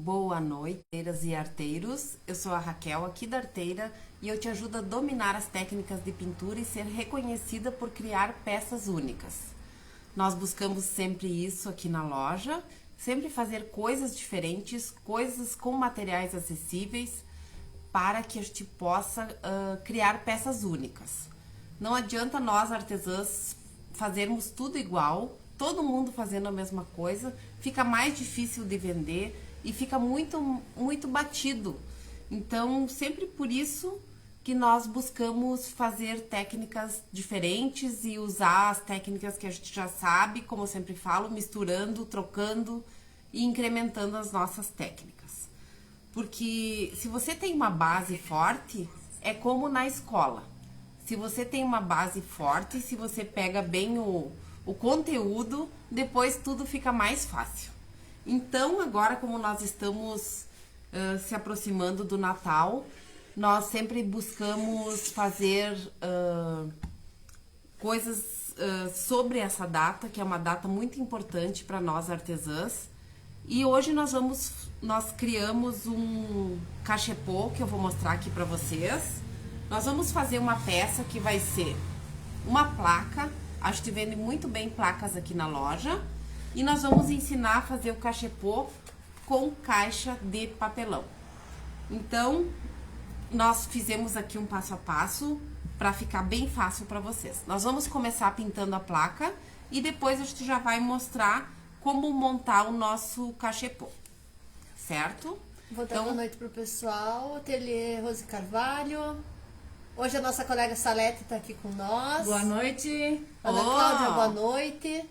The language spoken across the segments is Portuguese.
Boa noite, arteiras e arteiros. Eu sou a Raquel, aqui da Arteira, e eu te ajudo a dominar as técnicas de pintura e ser reconhecida por criar peças únicas. Nós buscamos sempre isso aqui na loja, sempre fazer coisas diferentes, coisas com materiais acessíveis, para que a gente possa criar peças únicas. Não adianta nós, artesãs, fazermos tudo igual, todo mundo fazendo a mesma coisa, fica mais difícil de vender e fica muito batido. Então, sempre por isso que nós buscamos fazer técnicas diferentes e usar as técnicas que a gente já sabe, como eu sempre falo, misturando, trocando e incrementando as nossas técnicas. Porque se você tem uma base forte, é como na escola. Se você tem uma base forte, se você pega bem o conteúdo, depois tudo fica mais fácil. Então, agora como nós estamos se aproximando do Natal, nós sempre buscamos fazer coisas sobre essa data, que é uma data muito importante para nós artesãs. E hoje nós criamos um cachepô, que eu vou mostrar aqui para vocês. Nós vamos fazer uma peça que vai ser uma placa. A gente vende muito bem placas aqui na loja. E nós vamos ensinar a fazer o cachepô com caixa de papelão. Então, nós fizemos aqui um passo a passo para ficar bem fácil para vocês. Nós vamos começar pintando a placa e depois a gente já vai mostrar como montar o nosso cachepô, certo? Vou dar boa noite pro pessoal, Ateliê Rose Carvalho. Hoje a nossa colega Salete está aqui com nós. Boa noite. Ana Cláudia, boa noite.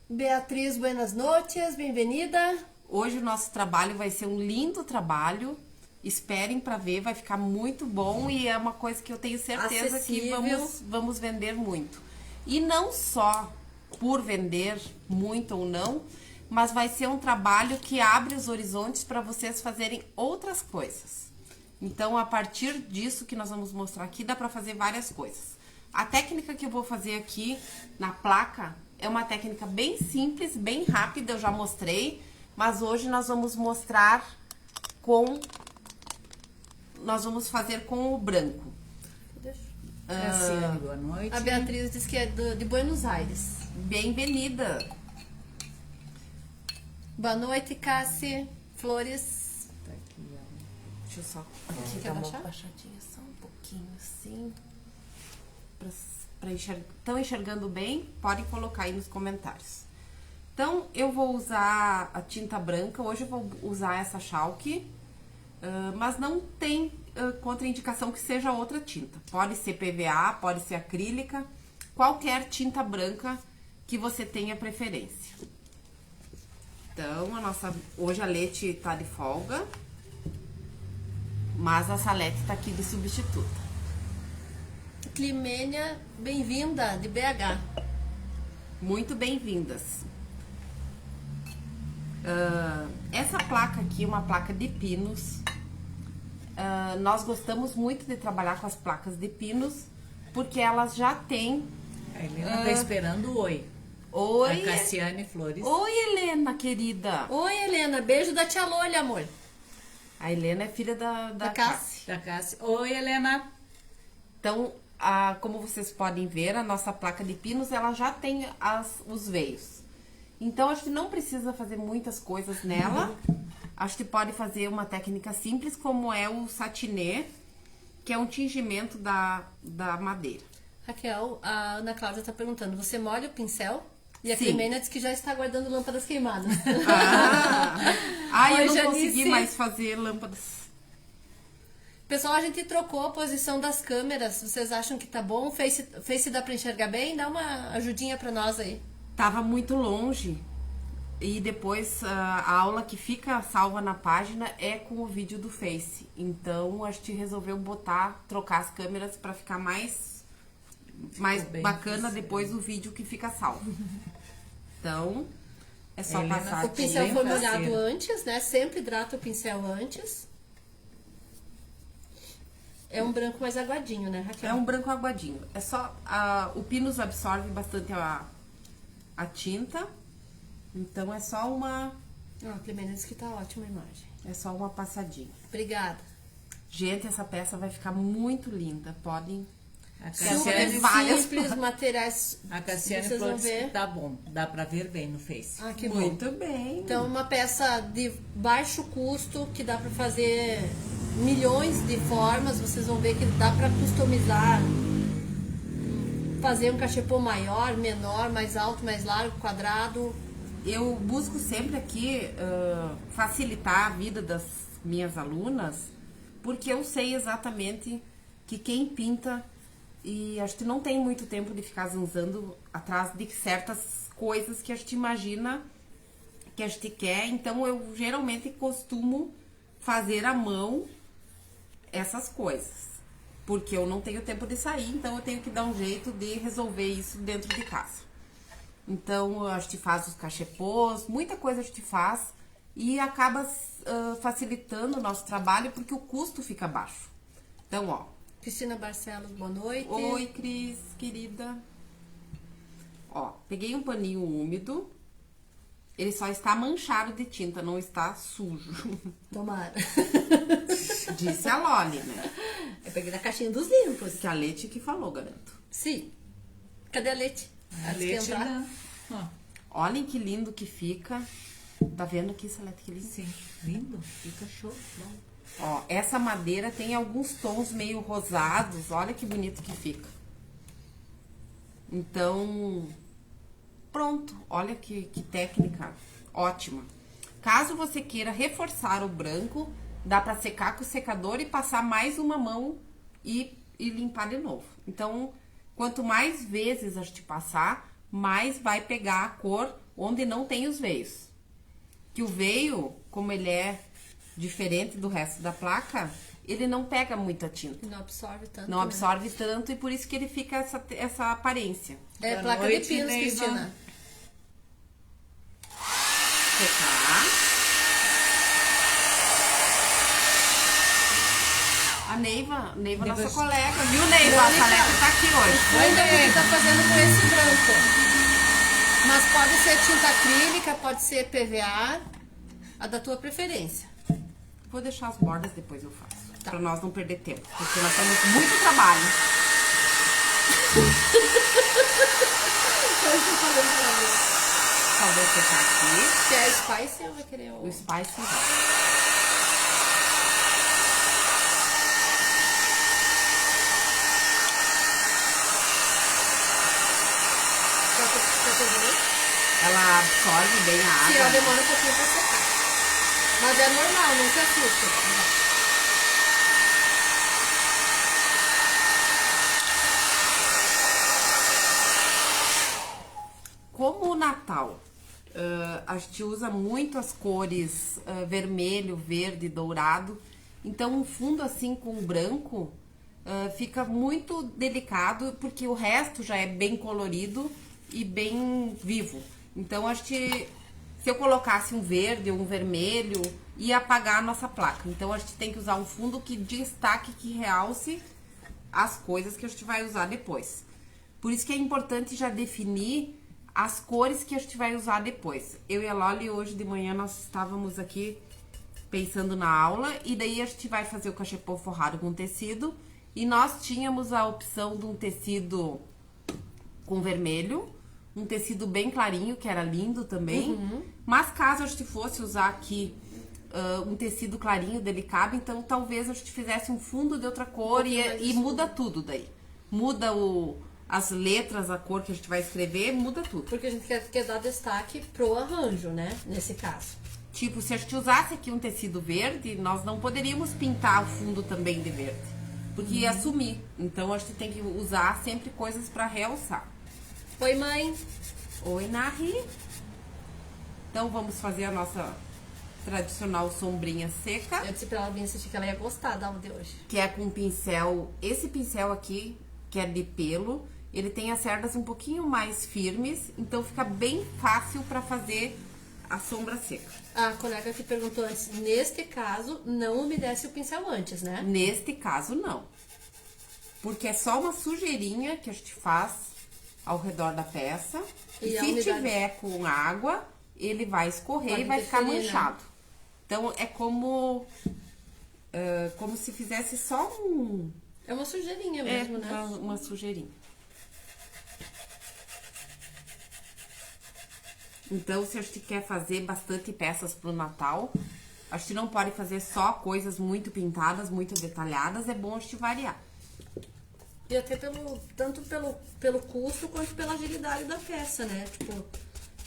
Beatriz, buenas noches, bem-vinda. Hoje o nosso trabalho vai ser um lindo trabalho. Esperem para ver, vai ficar muito bom e é uma coisa que eu tenho certeza acessível. Que vamos vender muito. E não só por vender muito ou não, mas vai ser um trabalho que abre os horizontes para vocês fazerem outras coisas. Então, a partir disso que nós vamos mostrar aqui, dá para fazer várias coisas. A técnica que eu vou fazer aqui na placa é uma técnica bem simples, bem rápida, eu já mostrei, mas hoje nós vamos mostrar nós vamos fazer com o branco. Cassiane, boa noite. A Beatriz diz que é de Buenos Aires. Bem-vinda. Boa noite, Cassi. Flores. Tá aqui, ó. Deixa eu só Quer dar uma baixar? baixadinha só um pouquinho assim. Estão enxergando bem? Podem colocar aí nos comentários. Então, eu vou usar a tinta branca. Hoje eu vou usar essa Chalk, mas não tem contraindicação que seja outra tinta. Pode ser PVA, pode ser acrílica, qualquer tinta branca que você tenha preferência. Então, hoje a Lete tá de folga, mas a Salete tá aqui de substituta. Climênia, bem-vinda, de BH. Muito bem-vindas. Essa placa aqui é uma placa de pinos. Nós gostamos muito de trabalhar com as placas de pinos, porque elas já têm... A Helena tá esperando o oi. Oi, A Cassiane Flores. Oi, Helena, querida. Oi, Helena, beijo da tia Lolha, amor. A Helena é filha da Cassi. Da Cassi. Oi, Helena. Então, como vocês podem ver, a nossa placa de pinos, ela já tem os veios. Então, a gente não precisa fazer muitas coisas nela. A gente pode fazer uma técnica simples, como é o satinê, que é um tingimento da madeira. Raquel, a Ana Cláudia está perguntando, você molha o pincel? E a Sim. Climênia diz que já está guardando lâmpadas queimadas. Eu Oi, não Janice. consegui mais fazer lâmpadas. Pessoal, a gente trocou a posição das câmeras. Vocês acham que tá bom? Face dá para enxergar bem? Dá uma ajudinha para nós aí. Tava muito longe. E depois a aula que fica salva na página é com o vídeo do Face. Então a gente resolveu trocar as câmeras para ficar mais bacana depois o vídeo que fica salvo. Então é só Helena, passar O aqui. pincel foi faceira. molhado antes, né? Sempre hidrata o pincel antes. É um branco mais aguadinho, né, Raquel? É um branco aguadinho. É só o Pinus absorve bastante a tinta. Então é só A Clemena disse que tá ótima a imagem. É só uma passadinha. Obrigada. Gente, essa peça vai ficar muito linda. Podem... A Super Cassiane, várias simples, materiais. a Cassiane vocês falou vão disse que ver. tá bom. Dá pra ver bem no Face. Ah, que bom. Muito bem. Então, uma peça de baixo custo, que dá pra fazer milhões de formas. Vocês vão ver que dá pra customizar, fazer um cachepô maior, menor, mais alto, mais largo, quadrado. Eu busco sempre aqui facilitar a vida das minhas alunas, porque eu sei exatamente que quem pinta, e acho que não tem muito tempo de ficar zanzando atrás de certas coisas que a gente imagina, que a gente quer. Então eu geralmente costumo fazer à mão essas coisas, porque eu não tenho tempo de sair, então eu tenho que dar um jeito de resolver isso dentro de casa. Então a gente faz os cachepôs, muita coisa a gente faz e acaba facilitando o nosso trabalho porque o custo fica baixo. Então, ó. Cristina Barcelos, boa noite. Oi, Cris, querida. Ó, peguei um paninho úmido. Ele só está manchado de tinta, não está sujo. Tomara. Disse a Loli, né? Eu peguei da caixinha dos limpos. Que a Leti que falou, garanto. Sim. Cadê a Leite? A Antes de Leti entrar. da... Ó, Olhem que lindo que fica. Tá vendo aqui, Salete, que lindo? sim, lindo. Fica show. Bom. Ó, essa madeira tem alguns tons meio rosados. Olha que bonito que fica. Então, pronto. Olha que técnica ótima. Caso você queira reforçar o branco, dá pra secar com o secador e passar mais uma mão e limpar de novo. Então, quanto mais vezes a gente passar, mais vai pegar a cor onde não tem os veios. Que o veio, como ele é diferente do resto da placa, ele não pega muita tinta. Não absorve tanto. Não absorve tanto e por isso que ele fica essa aparência. Né? É Boa placa noite, de pinos, Neiva. Cristina. Secar. A Neiva nossa Depois- colega, viu, Neiva? A Salete tá aqui hoje. Ainda você tá fazendo com esse branco. Mas pode ser tinta acrílica, pode ser PVA, a da tua preferência. Vou deixar as bordas, depois eu faço. Tá. Pra nós não perder tempo, porque nós temos muito trabalho. Só vou secar aqui. Quer Spice ou vai querer O o... Spice vai. Ela absorve bem a Sim, ela água. demora um pouquinho pra secar. Mas é normal, não se assusta. Como o Natal, a gente usa muito as cores vermelho, verde, dourado. Então um fundo assim com branco fica muito delicado, porque o resto já é bem colorido e bem vivo. Então a gente, se eu colocasse um verde ou um vermelho, ia apagar a nossa placa. Então a gente tem que usar um fundo que destaque, que realce as coisas que a gente vai usar depois. Por isso que é importante já definir as cores que a gente vai usar depois. Eu e a Loli, hoje de manhã, nós estávamos aqui pensando na aula, e daí a gente vai fazer o cachepô forrado com tecido, e nós tínhamos a opção de um tecido com vermelho, um tecido bem clarinho, que era lindo também, mas caso a gente fosse usar aqui um tecido clarinho, delicado, então talvez a gente fizesse um fundo de outra cor e muda tudo daí. Muda as letras, a cor que a gente vai escrever, muda tudo. Porque a gente quer dar destaque pro arranjo, né? Nesse caso. Tipo, se a gente usasse aqui um tecido verde, nós não poderíamos pintar o fundo também de verde, porque ia sumir. Então a gente tem que usar sempre coisas para realçar. Oi, mãe. Oi, Nari. Então vamos fazer a nossa tradicional sombrinha seca, Eu disse pra ela vir assistir que ela ia gostar da aula de hoje. que é com pincel. Esse pincel aqui, que é de pelo, ele tem as cerdas um pouquinho mais firmes, então fica bem fácil para fazer a sombra seca. A colega que perguntou antes, neste caso, não umedece o pincel antes, né? Neste caso, não. Porque é só uma sujeirinha que a gente faz ao redor da peça. E E a se umidade? tiver com água, ele vai escorrer Pode e vai ficar interferir, né? manchado. Então, é como se fizesse só É uma sujeirinha mesmo, né? uma sujeirinha. Então, se a gente quer fazer bastante peças pro Natal, a gente não pode fazer só coisas muito pintadas, muito detalhadas, é bom a gente variar. E até tanto pelo custo quanto pela agilidade da peça, né? Tipo,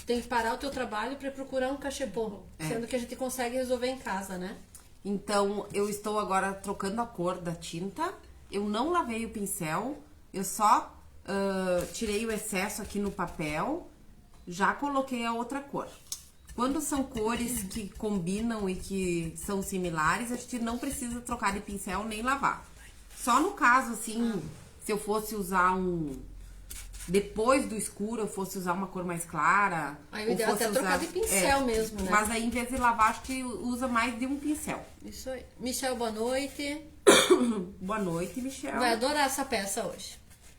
tem que parar o teu trabalho para procurar um cachepô, sendo que a gente consegue resolver em casa, né? Então, eu estou agora trocando a cor da tinta. Eu não lavei o pincel, eu só tirei o excesso aqui no papel, já coloquei a outra cor. Quando são cores que combinam e que são similares, a gente não precisa trocar de pincel nem lavar. Só no caso, assim, se eu fosse usar depois do escuro, eu fosse usar uma cor mais clara. Aí o ideal é até trocar de pincel mesmo, né? Mas aí, em vez de lavar, acho que usa mais de um pincel. Isso aí. Michel, boa noite. Boa noite, Michel. Vai adorar essa peça hoje.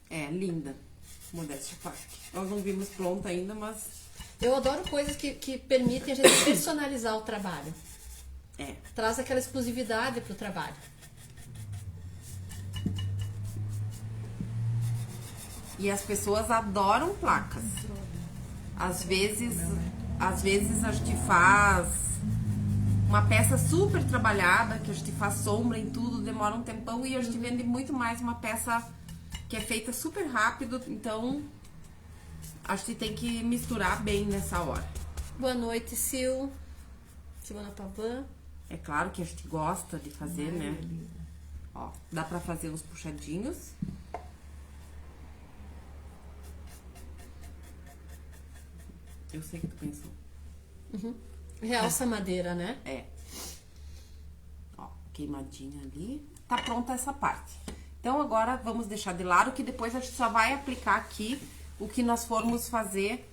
É, linda. Modéstia à parte. Nós não vimos pronta ainda, mas... Eu adoro coisas que permitem a gente personalizar o trabalho. É. Traz aquela exclusividade pro trabalho. E as pessoas adoram placas. Às vezes a gente faz uma peça super trabalhada, que a gente faz sombra em tudo, demora um tempão, e a gente vende muito mais uma peça que é feita super rápido, então a gente tem que misturar bem nessa hora. Boa noite, Silvana Pavan. É claro que a gente gosta de fazer, né? Ó, dá pra fazer uns puxadinhos. Eu sei que tu pensou. Realça a madeira, né? É. Ó, queimadinha ali. Tá pronta essa parte. Então, agora vamos deixar de lado, que depois a gente só vai aplicar aqui o que nós formos fazer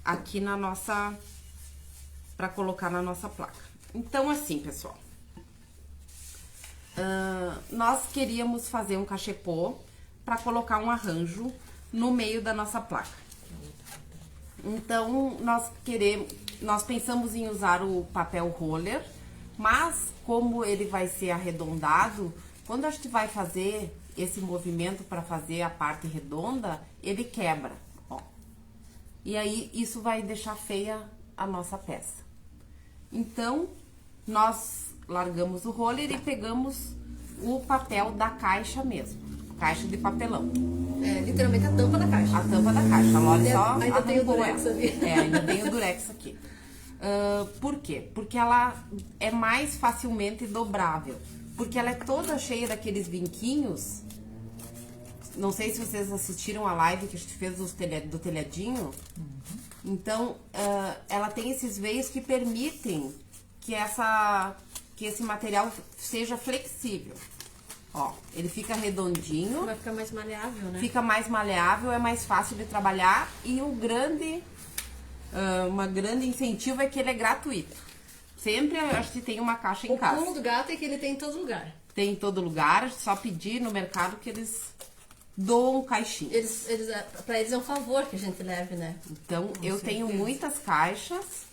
aqui na nossa... Pra colocar na nossa placa. Então, assim, pessoal. Nós queríamos fazer um cachepô pra colocar um arranjo no meio da nossa placa. Então, nós pensamos em usar o papel roller, mas como ele vai ser arredondado, quando a gente vai fazer esse movimento para fazer a parte redonda, ele quebra, ó. E aí, isso vai deixar feia a nossa peça. Então, nós largamos o roller e pegamos o papel da caixa mesmo, caixa de papelão. É literalmente a tampa da caixa. A tampa da caixa, a Loli só Ainda tem o arrancou durex ela. ali. É, ainda tem o durex aqui. Por quê? Porque ela é mais facilmente dobrável. Porque ela é toda cheia daqueles vinquinhos. Não sei se vocês assistiram a live que a gente fez do telhadinho. Então, ela tem esses veios que permitem que esse material seja flexível. Ó, ele fica redondinho. Vai ficar mais maleável, né? Fica mais maleável, é mais fácil de trabalhar. E uma grande incentivo é que ele é gratuito. Sempre acho que tem uma caixa em casa. O pulo do gato é que ele tem em todo lugar. Tem em todo lugar, só pedir no mercado que eles doam caixinhas. Pra eles é um favor que a gente leve, né? Então, eu tenho muitas caixas.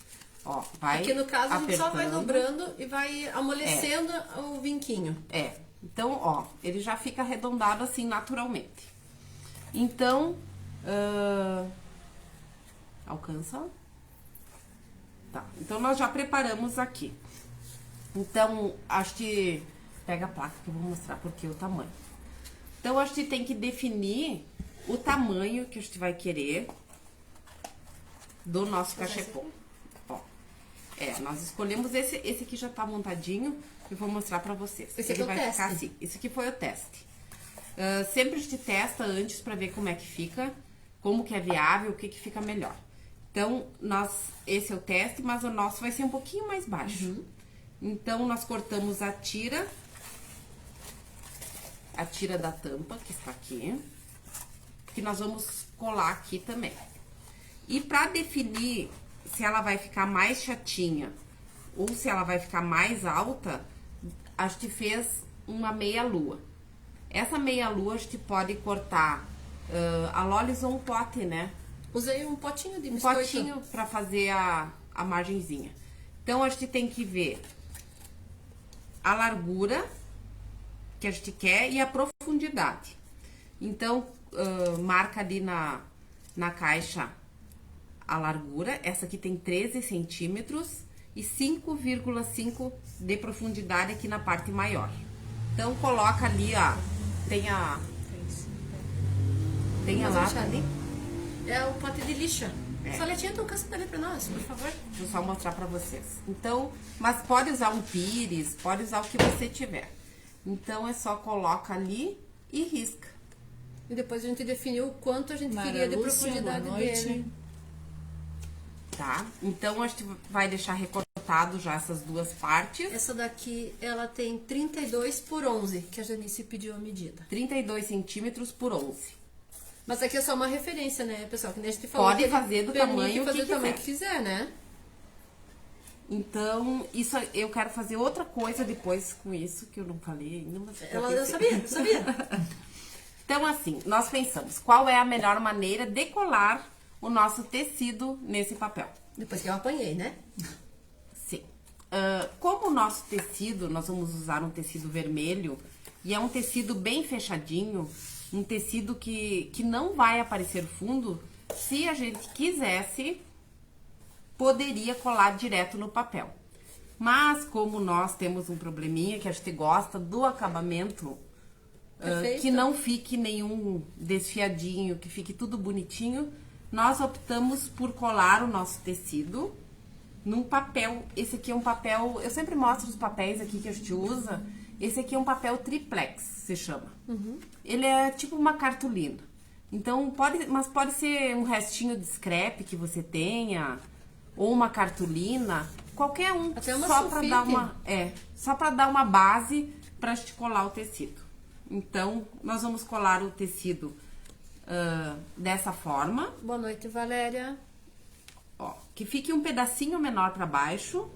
Ó, vai Aqui no caso a gente só vai apertando. dobrando e vai amolecendo o vinquinho. É. Então, ó, ele já fica arredondado assim naturalmente. Então, alcança? Tá, então nós já preparamos aqui. Então, acho que... Pega a placa que eu vou mostrar porque o tamanho. Então, acho que tem que definir o tamanho que a gente vai querer do nosso cachepô. Ó, nós escolhemos esse aqui já tá montadinho. Eu vou mostrar pra vocês. Esse Ele aqui é o vai ficar teste. assim. Esse aqui foi o teste. Sempre a gente testa antes pra ver como é que fica, como que é viável, o que fica melhor. Então, esse é o teste, mas o nosso vai ser um pouquinho mais baixo. Então, nós cortamos a tira da tampa, que está aqui, que nós vamos colar aqui também. E pra definir se ela vai ficar mais chatinha ou se ela vai ficar mais alta, a gente fez uma meia-lua. Essa meia-lua a gente pode cortar, a Loli usou um pote, né? Usei um potinho de Um biscoito. potinho para fazer a margenzinha. Então, a gente tem que ver a largura que a gente quer e a profundidade. Então, marca ali na caixa a largura. Essa aqui tem 13 centímetros e 5,5 de profundidade aqui na parte maior. Então, coloca ali, ó, tem a Vamos lata achar ali. É o pote de lixa. É. Soletinha, tu cansa dali pra nós, por favor. Deixa eu só mostrar pra vocês. Então, mas pode usar um pires, pode usar o que você tiver. Então, é só coloca ali e risca. E depois a gente definiu o quanto a gente Mara queria de Lúcia, profundidade boa noite. dele. Tá? Então, a gente vai deixar recortado já essas duas partes. Essa daqui, ela tem 32 por 11, que a Janice pediu a medida. 32 centímetros por 11. Mas aqui é só uma referência, né, pessoal? Que nem a gente falou. Pode que fazer do permite tamanho fazer que do tamanho quiser. que quiser, né? Então, isso eu quero fazer outra coisa depois com isso, que eu não falei ainda, mas já Eu pensei. sabia. Então, assim, nós pensamos, qual é a melhor maneira de colar o nosso tecido nesse papel? Depois que eu apanhei, né? Sim. Como o nosso tecido, nós vamos usar um tecido vermelho, e é um tecido bem fechadinho, um tecido que não vai aparecer fundo, se a gente quisesse, poderia colar direto no papel. Mas, como nós temos um probleminha, que a gente gosta do acabamento, Perfeito. que não fique nenhum desfiadinho, que fique tudo bonitinho, nós optamos por colar o nosso tecido num papel. Esse aqui é um papel, eu sempre mostro os papéis aqui que a gente usa. Esse aqui é um papel triplex, se chama. Ele é tipo uma cartolina. Então, pode ser um restinho de scrap que você tenha, ou uma cartolina, qualquer um, Até uma só para sulfite. só para dar uma base para gente colar o tecido. Então, nós vamos colar o tecido dessa forma, Boa noite, Valéria. ó, que fique um pedacinho menor para baixo,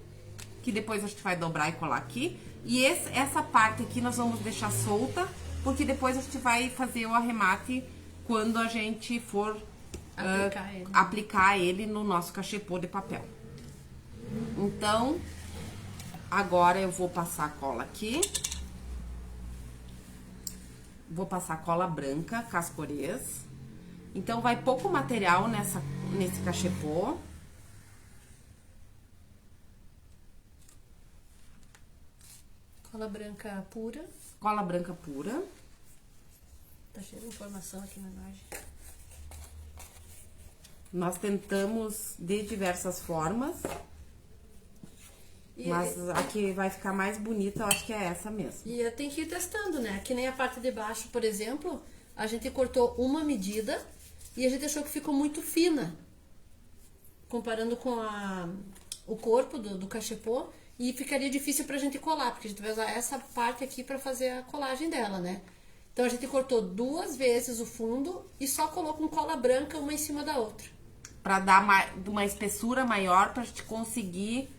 que depois a gente vai dobrar e colar aqui. E essa parte aqui nós vamos deixar solta, porque depois a gente vai fazer o arremate quando a gente for aplicar ele no nosso cachepô de papel. Então, agora eu vou passar a cola aqui. Vou passar cola branca, cascorês. Então, vai pouco material nesse cachepô. Cola branca pura. Cola branca pura. Tá cheio de informação aqui na imagem. Nós tentamos de diversas formas, mas a que vai ficar mais bonita, eu acho que é essa mesmo. E tem que ir testando, né? Que nem a parte de baixo, por exemplo, a gente cortou uma medida e a gente achou que ficou muito fina. Comparando com o corpo do cachepô. E ficaria difícil pra gente colar, porque a gente vai usar essa parte aqui pra fazer a colagem dela, né? Então a gente cortou 2 vezes o fundo e só colou com cola branca uma em cima da outra. Pra dar uma espessura maior, pra gente conseguir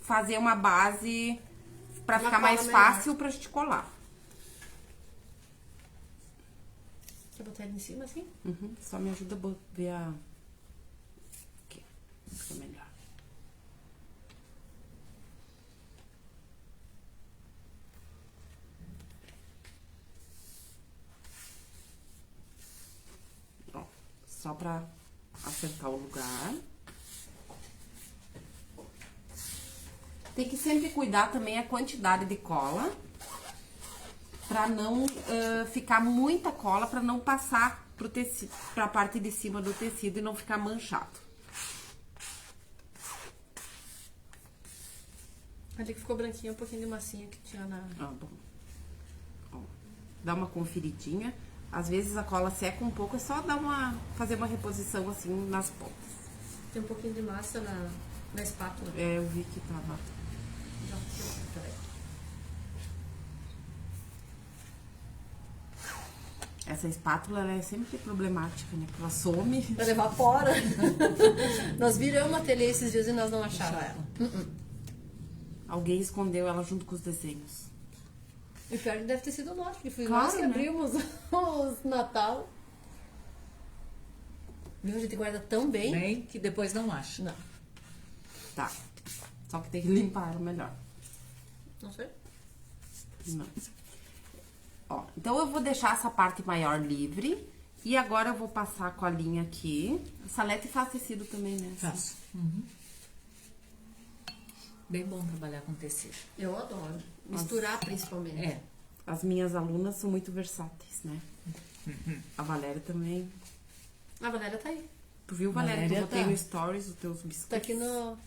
fazer uma base, pra Uma ficar mais cola menor. fácil pra gente colar. Quer botar ele em cima assim? Uhum, só me ajuda a ver a... Aqui, fica melhor. Ó, só pra acertar o lugar. Tem que sempre cuidar também a quantidade de cola, pra não ficar muita cola, pra não passar pro tecido, pra parte de cima do tecido e não ficar manchado. Ali que ficou branquinho, um pouquinho de massinha que tinha na... Ah, bom. Ó, dá uma conferidinha. Às vezes a cola seca um pouco, é só fazer uma reposição assim nas pontas. Tem um pouquinho de massa na espátula. É, eu vi que tava... Peraí. Essa espátula, ela é sempre problemática, né? Porque ela some. Ela evapora. Nós viramos a telha esses dias e nós não achamos ela. Alguém escondeu ela junto com os desenhos. E pior que deve ter sido nós, que foi Claro, nós que né? abrimos os Natal. Viu? A gente guarda tão bem. Bem que depois não acha. Não, Tá. Só que tem que limpar ela melhor. não sei. Não. Ó, então eu vou deixar essa parte maior livre. E agora eu vou passar a colinha aqui. A Salete faz tecido também, né? Faço. Uhum. Bem bom trabalhar com tecido. Eu adoro. Misturar principalmente. É. As minhas alunas são muito versáteis, né? A Valéria também. A Valéria tá aí. Tu viu, Valéria? Valéria Eu botei tá. no stories os teus biscoitos. Tá aqui no...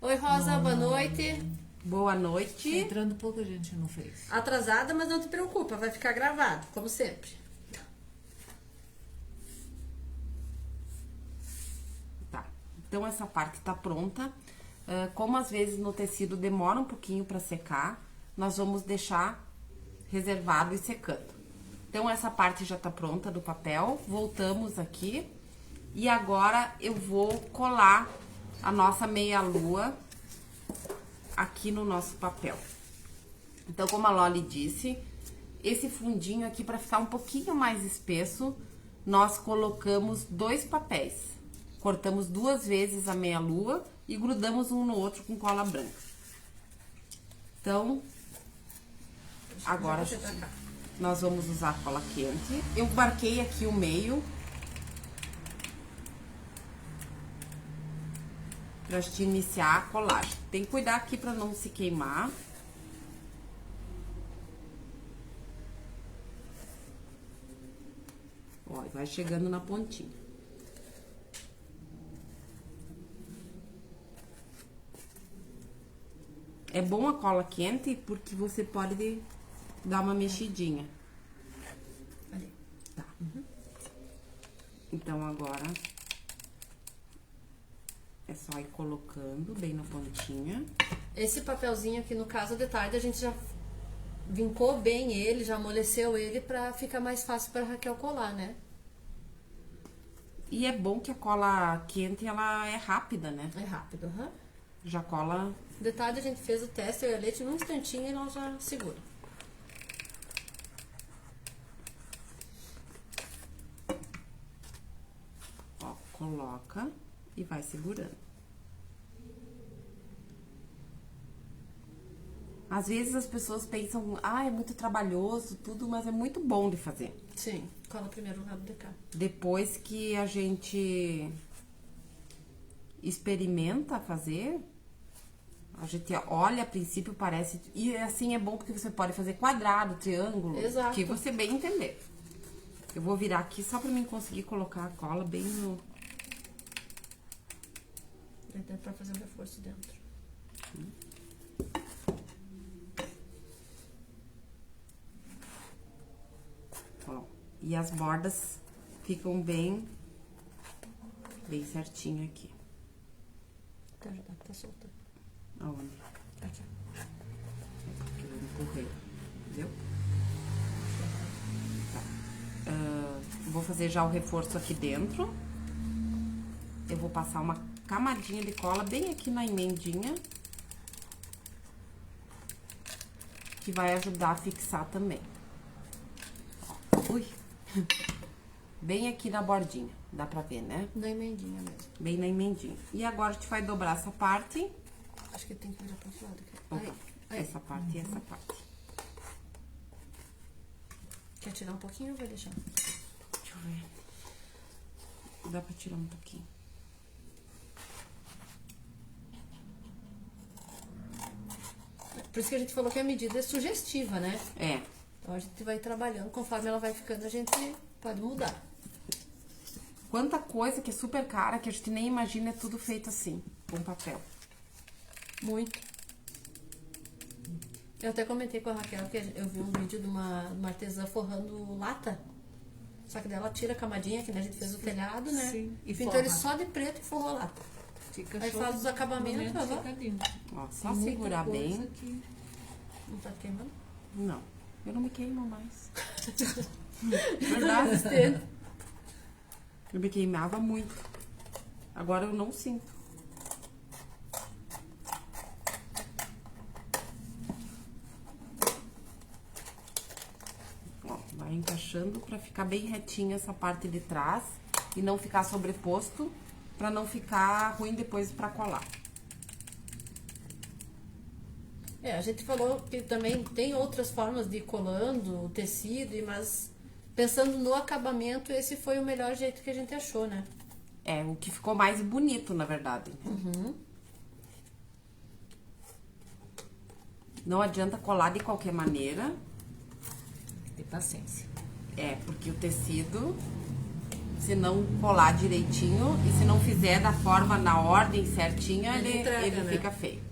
Oi, Rosa, boa noite. Boa noite. Tá entrando pouca gente no Face. Atrasada, mas não te preocupa, vai ficar gravado, como sempre. Tá. Então essa parte tá pronta. Como às vezes no tecido demora um pouquinho para secar, nós vamos deixar reservado e secando. Então essa parte já tá pronta do papel. Voltamos aqui e agora eu vou colar a nossa meia-lua aqui no nosso papel. Então, como a Loli disse, esse fundinho aqui, para ficar um pouquinho mais espesso, nós colocamos 2 papéis. Cortamos 2 vezes a meia-lua e grudamos um no outro com cola branca. Então, agora nós vamos usar a cola quente. Eu marquei aqui o meio pra gente iniciar a colagem. Tem que cuidar aqui pra não se queimar. Ó, e vai chegando na pontinha. É bom a cola quente porque você pode dar uma mexidinha. Ali. Tá. Então agora é só ir colocando bem na pontinha. Esse papelzinho aqui, no caso, de tarde, a gente já vincou bem ele, já amoleceu ele pra ficar mais fácil pra Raquel colar, né? E é bom que a cola quente, ela é rápida, né? É rápido, aham. Já cola. De tarde a gente fez o teste, eu e a Leite, num instantinho ela já segura. Ó, coloca e vai segurando. Às vezes as pessoas pensam, é muito trabalhoso, tudo, mas é muito bom de fazer. Sim, cola primeiro o rabo de cá. Depois que a gente experimenta fazer, a gente olha, a princípio parece... E assim é bom porque você pode fazer quadrado, triângulo. Exato. Que você bem entender. Eu vou virar aqui só pra mim conseguir colocar a cola bem no... Dá pra fazer um reforço dentro. Ó, e as bordas ficam bem certinho aqui. Tá, já dá, tá soltando. Aonde? Aqui. Porque eu empurrei, entendeu? Tá. Vou fazer já o reforço aqui dentro. Eu vou passar uma camadinha de cola bem aqui na emendinha, que vai ajudar a fixar também. Ó, ui! Bem aqui na bordinha, dá pra ver, né? Na emendinha mesmo. Bem na emendinha. E agora a gente vai dobrar essa parte. Acho que tem que virar pro outro lado aqui. Opa, Aí. essa parte e essa parte. Quer tirar um pouquinho ou vai deixar? Deixa eu ver. Dá pra tirar um pouquinho. Por isso que a gente falou que a medida é sugestiva, né? É. Então a gente vai trabalhando, conforme ela vai ficando, a gente pode mudar. Quanta coisa que é super cara, que a gente nem imagina, é tudo feito assim, com papel. Muito. Eu até comentei com a Raquel que eu vi um vídeo de uma artesã forrando lata. Só que dela tira a camadinha, que né, a gente fez o telhado, né? Sim, e pintou forra. ele só de preto e forrou a lata. Fica Aí show. faz os acabamentos, Momento aham. fica lindo. Ó, só Tem muita segurar coisa bem. que- Não tá queimando? Não, eu não me queimo mais. Verdade. Eu me queimava muito. Agora eu não sinto. Ó, vai encaixando pra ficar bem retinha essa parte de trás. e não ficar sobreposto, pra não ficar ruim depois pra colar. A gente falou que também tem outras formas de ir colando o tecido, mas pensando no acabamento, esse foi o melhor jeito que a gente achou, né? É, o que ficou mais bonito, na verdade. Não adianta colar de qualquer maneira. Tem que ter paciência. É, porque o tecido, se não colar direitinho e se não fizer da forma, na ordem certinha, Ele entrega, ele né? fica feio.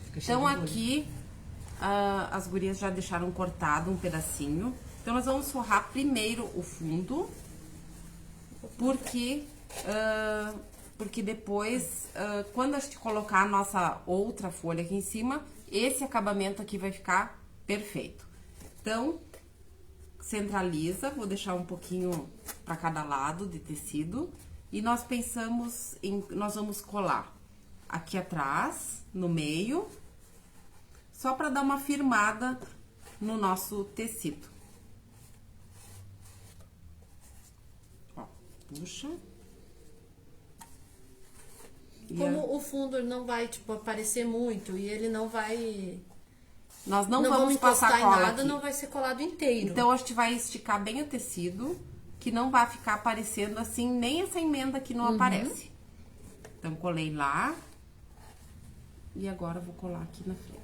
Fica cheio Então de bolha. aqui, as gurias já deixaram cortado um pedacinho. Então nós vamos forrar primeiro o fundo, porque depois, quando a gente colocar a nossa outra folha aqui em cima, esse acabamento aqui vai ficar perfeito. Então, centraliza, vou deixar um pouquinho para cada lado de tecido. E nós pensamos nós vamos colar aqui atrás, no meio, só para dar uma firmada no nosso tecido. Ó, puxa. E Como o fundo não vai, tipo, aparecer muito e ele não vai... nós não vamos vamos encostar passar em cola nada, aqui. não vai ser colado inteiro. Então, a gente vai esticar bem o tecido, que não vai ficar aparecendo assim, nem essa emenda aqui não aparece. Então, colei lá. E agora, eu vou colar aqui na frente.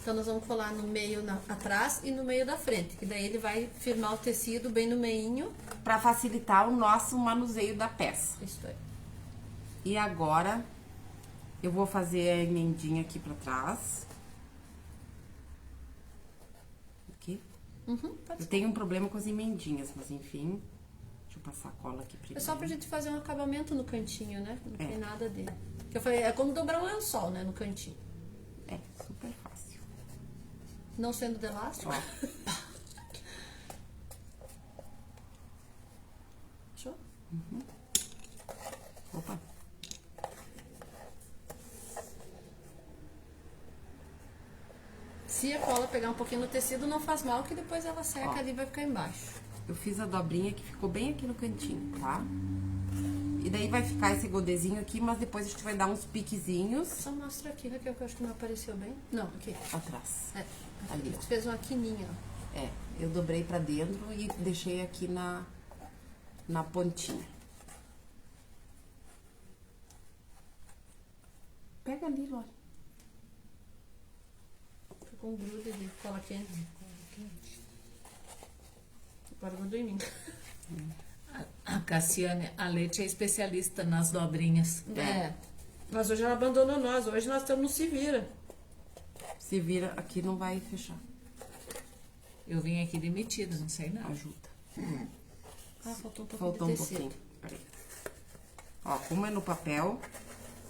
Então, nós vamos colar no meio atrás e no meio da frente. Que daí ele vai firmar o tecido bem no meinho. Pra facilitar o nosso manuseio da peça. Isso aí. E agora, eu vou fazer a emendinha aqui pra trás. Aqui. Pode Eu tenho um problema com as emendinhas, mas enfim. Deixa eu passar a cola aqui primeiro. É só pra gente fazer um acabamento no cantinho, né? Não É. tem nada dele. Que eu falei, é como dobrar um lençol, né? No cantinho. É, super fácil. Não sendo de elástico. Ó. Fechou? Opa. Se a cola pegar um pouquinho no tecido, não faz mal, que depois ela seca Ó. ali e vai ficar embaixo. Eu fiz a dobrinha que ficou bem aqui no cantinho, tá? E daí vai ficar esse godezinho aqui, mas depois a gente vai dar uns piquezinhos Só mostra aqui, Raquel, que eu acho que não apareceu bem. Não, aqui. atrás. É. Ali, A gente fez uma quininha, ó. É, eu dobrei pra dentro e deixei aqui na pontinha. Pega ali, Lore. Ficou um grude de cola quente. Agora grudou em mim. A Cassiane, a Leite é especialista nas dobrinhas. É. Mas hoje ela abandonou nós. Hoje nós estamos no Se Vira. Se vira, aqui não vai fechar. Eu vim aqui demitida, não sei nada. Ajuda. Ah, faltou um pouquinho Faltou de um tecido. pouquinho. Peraí. Ó, como é no papel,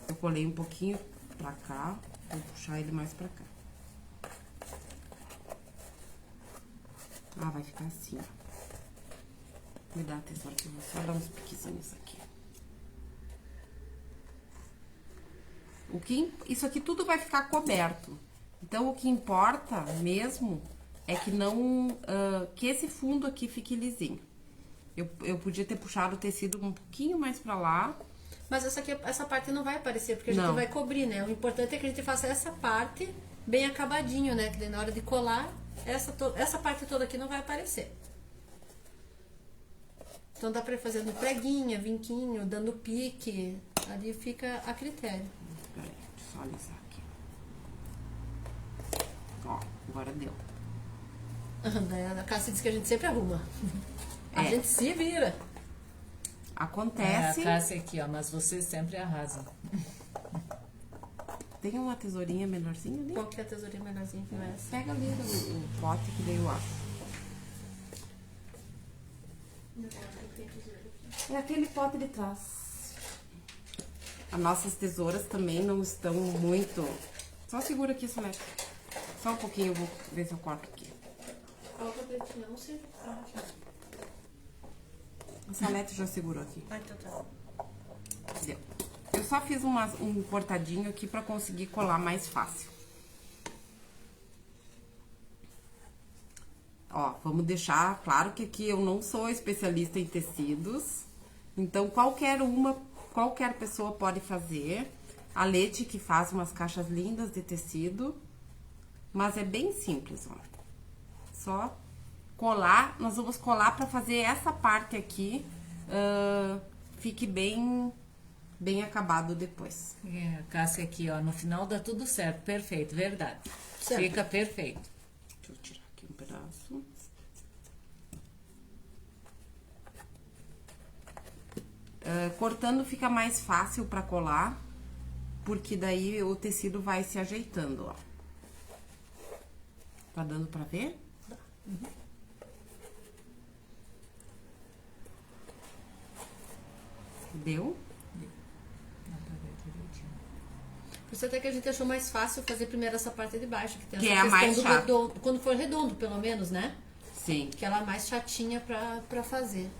eu colei um pouquinho pra cá. Vou puxar ele mais pra cá. Ah, vai ficar assim, ó. Me dá a tesoura que eu vou só dar uns piquezinhos aqui. Isso aqui tudo vai ficar coberto. Então, o que importa mesmo é que não... que esse fundo aqui fique lisinho. Eu podia ter puxado o tecido um pouquinho mais pra lá. Mas essa parte não vai aparecer, porque a gente Não. vai cobrir, né? O importante é que a gente faça essa parte bem acabadinho, né? Que daí na hora de colar, essa parte toda aqui não vai aparecer. Então dá pra ir fazendo preguinha, vinquinho, dando pique. Ali fica a critério. Peraí, deixa eu só alisar aqui. Ó, agora deu. Daí a Cássia diz que a gente sempre arruma. A É. gente se vira. Acontece... É, a Cássia aqui, ó, mas vocês sempre arrasam. Tem uma tesourinha menorzinha ali? Qual que é a tesourinha melhorzinha que é essa? Pega ali o pote que daí eu acho. É aquele pote de trás. As nossas tesouras também não estão muito... Só segura aqui, Salete. Só um pouquinho, eu vou ver se eu corto aqui. A outra pretinha, não sei. A Salete já segurou aqui. Ah, então tá. Deu. Eu só fiz um cortadinho aqui pra conseguir colar mais fácil. Ó, vamos deixar claro que aqui eu não sou especialista em tecidos. Então, qualquer pessoa pode fazer. A Leti que faz umas caixas lindas de tecido. Mas é bem simples, ó. Só colar. Nós vamos colar pra fazer essa parte aqui. Fique bem acabado depois. É, Cássia aqui, ó, no final dá tudo certo, perfeito, verdade. Certo. Fica perfeito. Deixa eu tirar aqui um pedaço. Cortando fica mais fácil pra colar, porque daí o tecido vai se ajeitando, ó. Tá dando pra ver? Deu? Dá pra ver direitinho. Por isso até que a gente achou mais fácil fazer primeiro essa parte de baixo, que tem Que essa é a questão mais do chata. redondo, quando for redondo, pelo menos, né? Sim. Que ela é mais chatinha pra fazer.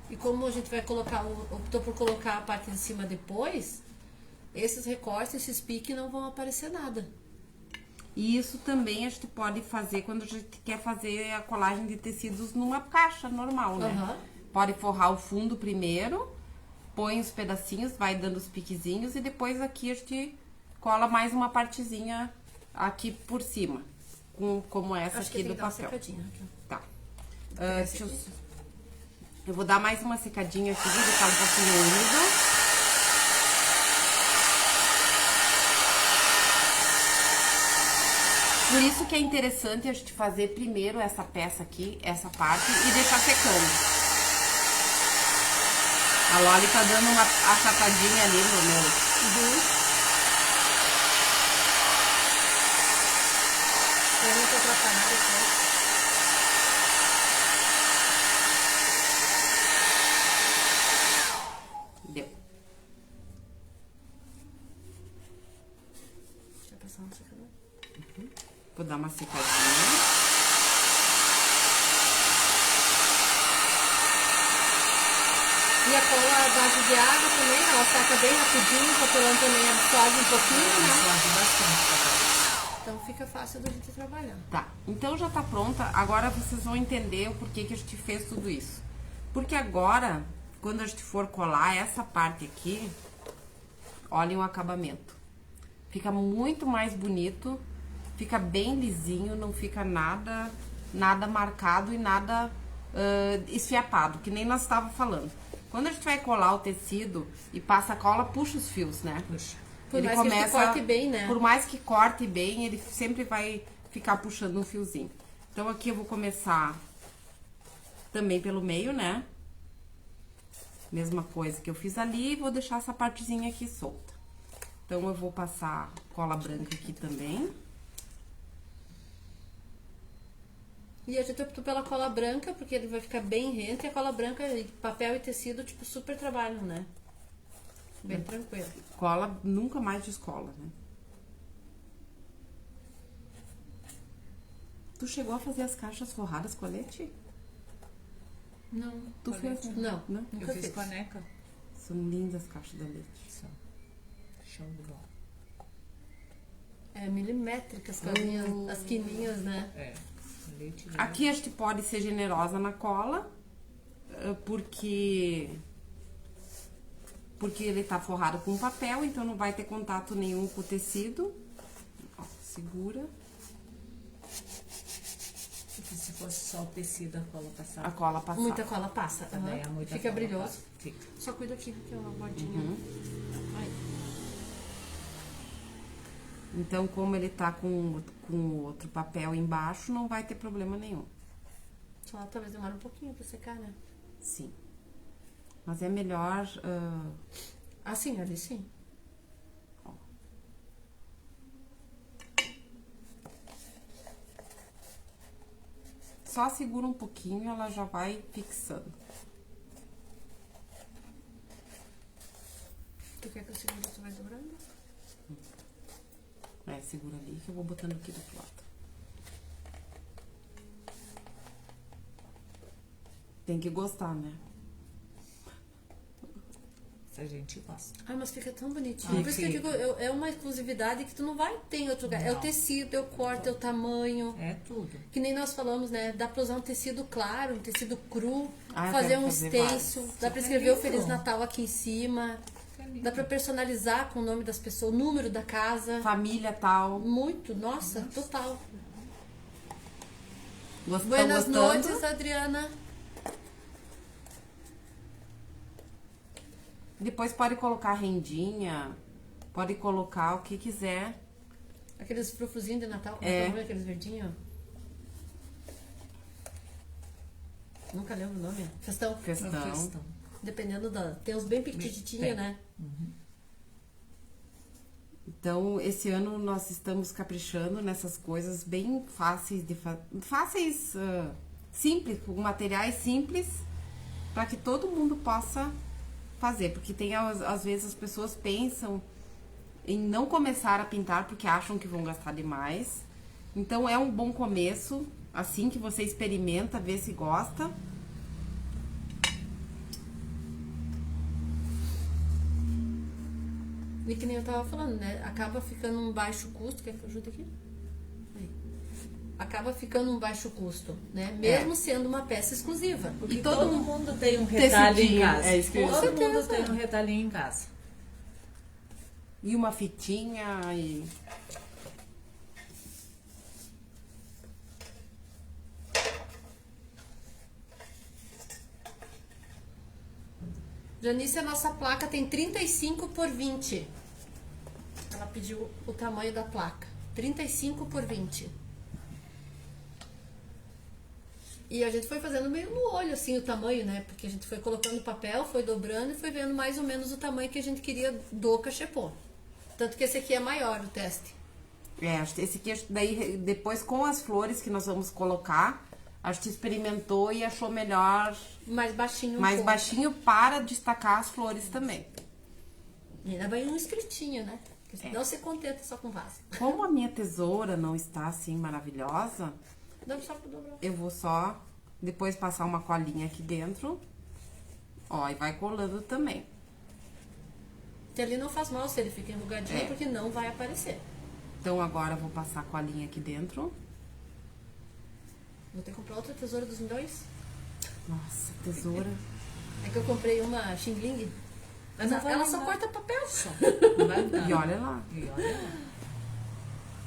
E como a gente vai colocar, optou por colocar a parte de cima depois, esses recortes, esses piques não vão aparecer nada. E isso também a gente pode fazer quando a gente quer fazer a colagem de tecidos numa caixa normal, né? Aham. Pode forrar o fundo primeiro, põe os pedacinhos, vai dando os piquezinhos e depois aqui a gente cola mais uma partezinha aqui por cima, como essa Acho que aqui tem do que dar uma papel. secadinha aqui. Tá. Esse Deixa eu, aqui. eu vou dar mais uma secadinha aqui, vou deixar um pouquinho úmido. Por isso que é interessante a gente fazer primeiro essa peça aqui, essa parte, e deixar secando. A Loli tá dando uma achatadinha ali no meu... Pra não te atrapalhar depois. Deu. Deixa eu passar um secador. Vou dar uma secadinha. E a cola à base de água também, ela seca bem rapidinho, o papelão também absorve um pouquinho, né? Absorve bastante, tá? Então fica fácil da gente trabalhar. Tá, então já tá pronta. Agora vocês vão entender o porquê que a gente fez tudo isso. Porque agora, quando a gente for colar essa parte aqui, olhem o acabamento. Fica muito mais bonito, fica bem lisinho, não fica nada marcado e nada esfiapado, que nem nós estávamos falando. Quando a gente vai colar o tecido e passa a cola, puxa os fios, né? Puxa. Por mais que ele corte bem, né? Por mais que corte bem, ele sempre vai ficar puxando um fiozinho. Então aqui eu vou começar também pelo meio, né? Mesma coisa que eu fiz ali, e vou deixar essa partezinha aqui solta. Então eu vou passar cola branca aqui também. E a gente optou pela cola branca, porque ele vai ficar bem rente, e a cola branca, papel e tecido, tipo, super trabalho, né? Bem tranquilo. Cola nunca mais descola, né? Tu chegou a fazer as caixas forradas com a Leti? Não, Tu fez? colete. Não, Não? Eu nunca fiz fiz. caneca. São lindas as caixas da Leti. Só. Show de bola. É milimétricas, as quininhas, né? É. Leite de Aqui a gente pode ser generosa na cola, porque ele tá forrado com papel, então não vai ter contato nenhum com o tecido. Ó, segura. Porque se fosse só o tecido, a cola passava. A cola passar. Muita cola passa. Também aham. é muita Fica cola brilhoso. passa. Fica. Só cuida aqui, que é uma bordinha. Aí. Então, como ele tá com o outro papel embaixo, não vai ter problema nenhum. Só talvez demore um pouquinho pra secar, né? Sim. Mas é melhor... Assim, ali sim. Só segura um pouquinho, ela já vai fixando. Tu quer que eu segure, tu vai dobrando? Segura ali que eu vou botando aqui do outro lado. Tem que gostar, né? A gente gosta. Ai, mas fica tão bonitinho. Ah, Por isso que eu digo, é uma exclusividade que tu não vai ter em outro lugar. É o Não. tecido, é o corte, é o tamanho. É tudo. Que nem nós falamos, né? Dá pra usar um tecido claro, um tecido cru, Ah, eu fazer quero um fazer stencil, vários. dá pra Fica escrever o lindo. Feliz Natal aqui em cima, Fica lindo. dá pra personalizar com o nome das pessoas, o número da casa. Família tal. Muito, nossa, total. Estão Buenas gostando? noites, Adriana. Depois pode colocar rendinha, pode colocar o que quiser. Aqueles frufruzinhos de Natal, como É. é que é o nome? Aqueles verdinhos. Nunca lembro o nome. Festão. Uma Questão. questão. Dependendo da. Tem uns bem pequititinhos, Tem. né? Então, esse ano nós estamos caprichando nessas coisas bem fáceis fáceis, simples, com materiais simples, para que todo mundo possa fazer, porque tem às vezes as pessoas pensam em não começar a pintar porque acham que vão gastar demais. Então é um bom começo, assim que você experimenta, vê se gosta. E que nem eu tava falando, né? Acaba ficando um baixo custo. Quer que eu ajude aqui? Aí. Acaba ficando um baixo custo, né? Mesmo sendo uma peça exclusiva. Porque E todo, todo mundo tem um retalho em tecidinho, casa. é isso que eu ia Todo dizer. mundo tem um retalhinho em casa. E uma fitinha e... Janice, a nossa placa tem 35 por 20. Ela pediu o tamanho da placa. 35 por 20. E a gente foi fazendo meio no olho, assim, o tamanho, né? Porque a gente foi colocando papel, foi dobrando e foi vendo mais ou menos o tamanho que a gente queria do cachepô. Tanto que esse aqui é maior, o teste. acho que esse aqui, daí depois com as flores que nós vamos colocar, a gente experimentou e achou melhor, Mais baixinho um mais pouco. baixinho para destacar as flores também. E ainda vai um escritinho, né? Porque não se contenta só com vaso. Como a minha tesoura não está assim maravilhosa, Dá só pra dobrar. eu vou só depois passar uma colinha aqui dentro, ó, e vai colando também. Se ele não faz mal se ele fica enrugadinho, É. porque não vai aparecer. Então agora eu vou passar a colinha aqui dentro. Vou ter que comprar outra tesoura dos milhões. Nossa, tesoura. É que eu comprei uma Xing Ling. Mas Não vai ela só dar. corta papel. Só. Não vai dar. E olha lá. E olha lá.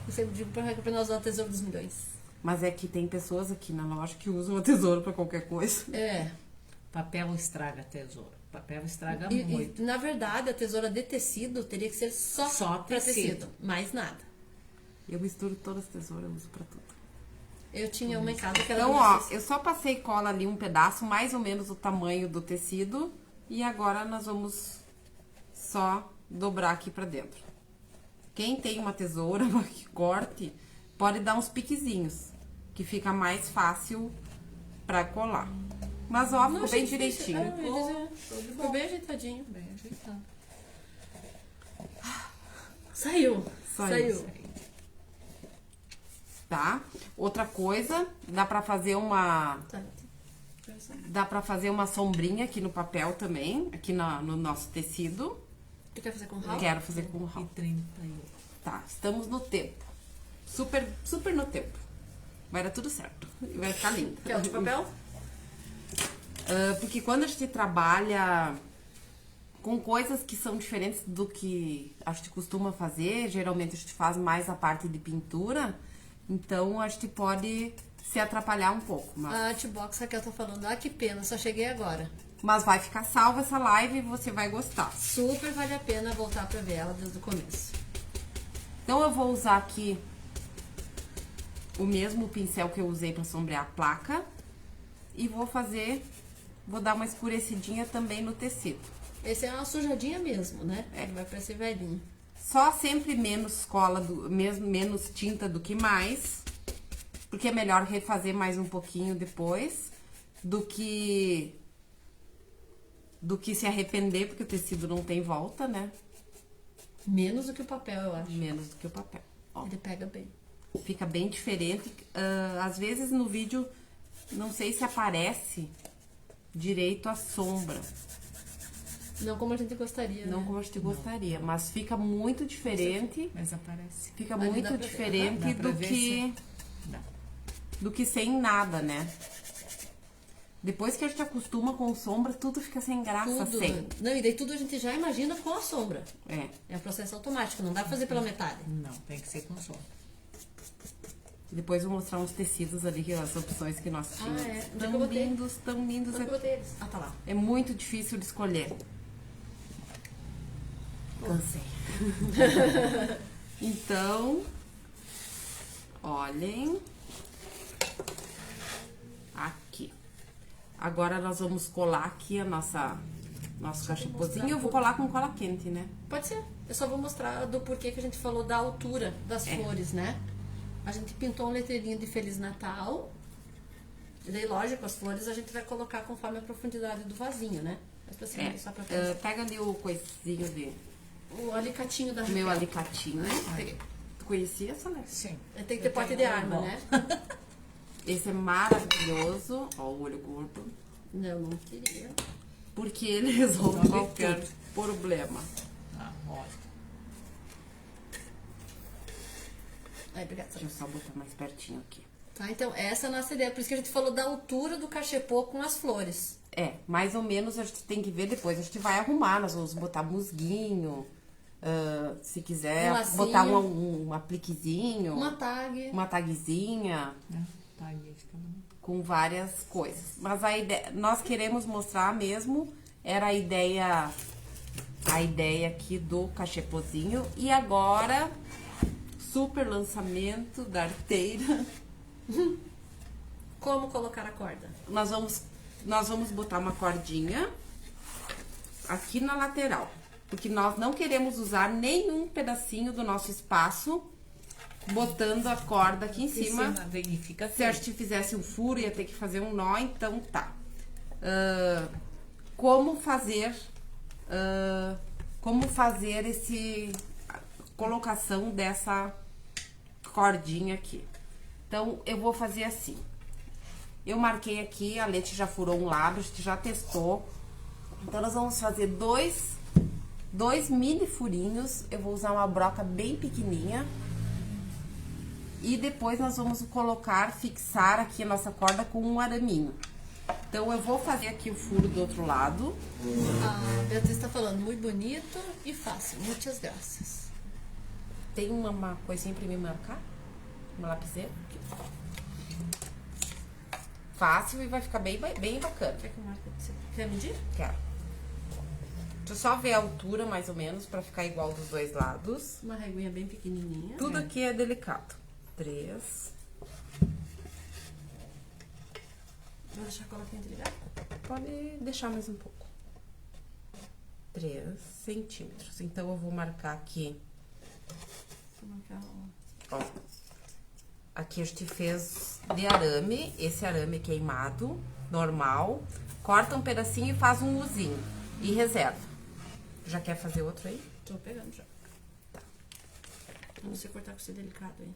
Eu sempre digo pra nós usar a tesoura dos milhões. Mas é que tem pessoas aqui na loja que usam a tesoura pra qualquer coisa. É. Papel estraga tesouro. Papel estraga E, muito. na verdade, a tesoura de tecido teria que ser só pra tecido. tecido. Mais nada. Eu misturo todas as tesouras, eu uso pra tudo. Eu tinha uma em casa que era Então, do ó, tecido. eu só passei cola ali um pedaço, mais ou menos o tamanho do tecido. E agora nós vamos só dobrar aqui pra dentro. Quem tem uma tesoura que corte, pode dar uns piquezinhos, que fica mais fácil pra colar. Mas, ó, ficou bem achei difícil. direitinho. É, eu ia dizer, ficou bem ajeitadinho. Bem ajeitado. Saiu. Saiu. Tá? Outra coisa, dá pra fazer uma... Tá. Dá pra fazer uma sombrinha aqui no papel também, aqui no nosso tecido. Tu quer fazer com ralo? Quero fazer com E ralo. 38. Tá, estamos no tempo. Super, super no tempo. Vai dar tudo certo. E vai ficar lindo. Quer outro papel? Porque quando a gente trabalha com coisas que são diferentes do que a gente costuma fazer, geralmente a gente faz mais a parte de pintura, então a gente pode se atrapalhar um pouco. Mas, A Artbox, Raquel tá falando, ah, que pena, só cheguei agora. mas vai ficar salva essa live e você vai gostar. Super vale a pena voltar pra ver ela desde o começo. Então eu vou usar aqui o mesmo pincel que eu usei para sombrear a placa e vou dar uma escurecidinha também no tecido. Esse é uma sujadinha mesmo, né? É. Vai parecer velhinho. Só sempre menos cola, menos tinta do que mais, porque é melhor refazer mais um pouquinho depois do que se arrepender, porque o tecido não tem volta, né? Menos do que o papel, eu acho. Menos do que o papel. Ó, Ele pega bem. fica bem diferente. Às vezes no vídeo, não sei se aparece direito a sombra. Não como a gente gostaria, Não né? como a gente gostaria, mas fica muito diferente. Mas aparece. Fica Ali dá muito pra ver. diferente Dá pra do ver que, Dá. do que sem nada, né? Depois que a gente acostuma com sombra, tudo fica sem graça, Tudo. sem. Não, e daí tudo a gente já imagina com a sombra. É. É um processo automático, não dá pra fazer pela metade. Não, tem que ser com sombra. Depois eu vou mostrar uns tecidos ali, as opções que nós tínhamos. é? Onde é que eu Tão botei? lindos, tão lindos. Onde que eu botei eles? Ah, tá lá. É muito difícil de escolher. Cansei. Então, olhem. Aqui. Agora nós vamos colar aqui a nosso cachepozinho. Eu vou colar com cola quente, né? Pode ser. Eu só vou mostrar do porquê que a gente falou da altura das flores, né? A gente pintou um letreirinho de Feliz Natal. E daí, lógico, as flores a gente vai colocar conforme a profundidade do vasinho, né? Mas pra cima, só pra Pega ali o coisinho de o alicatinho da meu Raquel. alicatinho. Tu conhecia essa, né? Sim. Tem que ter pote de arma, bom. né? Esse é maravilhoso. Ó, o olho gordo. Não queria. Porque ele resolve Resolve qualquer tudo. problema. Ah, ótimo. Aí, obrigada. Deixa eu só botar mais pertinho aqui. Tá, então essa é a nossa ideia. Por isso que a gente falou da altura do cachepô com as flores. É, mais ou menos a gente tem que ver depois. A gente vai arrumar, nós vamos botar musguinho. Se quiser, Um lacinho. botar um apliquezinho. Uma tag. Tagzinha. Tá, aí fica bonito. Com várias coisas. Mas a ideia, nós queremos mostrar mesmo, era a ideia aqui do cachepozinho. E agora, super lançamento da arteira. Como colocar a corda? Nós vamos botar uma cordinha aqui na lateral. Porque nós não queremos usar nenhum pedacinho do nosso espaço botando a corda aqui em cima. Vem e fica Se a gente fizesse um furo, ia ter que fazer um nó, então tá. Como fazer esse colocação dessa cordinha aqui? Então, eu vou fazer assim. Eu marquei aqui, a Leti já furou um lado, a gente já testou. Então, nós vamos fazer dois mini furinhos. Eu vou usar uma broca bem pequenininha. E depois nós vamos fixar aqui a nossa corda com um araminho. Então, eu vou fazer aqui o furo do outro lado. A Beatriz tá falando muito bonito e fácil. Muitas graças. Tem uma coisinha pra me marcar? Uma lapiseira? Fácil e vai ficar bem bacana. Quer que eu marque pra você? Quer medir? Quero. Deixa eu só ver a altura, mais ou menos, pra ficar igual dos dois lados. Uma reguinha bem pequenininha. Tudo aqui é delicado. 3. Vou deixar a cola quente ligada? Pode deixar mais um pouco. 3 centímetros. Então, eu vou marcar aqui. Vou marcar Ó. Aqui a gente fez de arame. Esse arame queimado, normal. Corta um pedacinho e faz um uzinho. E reserva. Já quer fazer outro aí? Tô pegando já. Tá. Pra você cortar com esse delicado aí.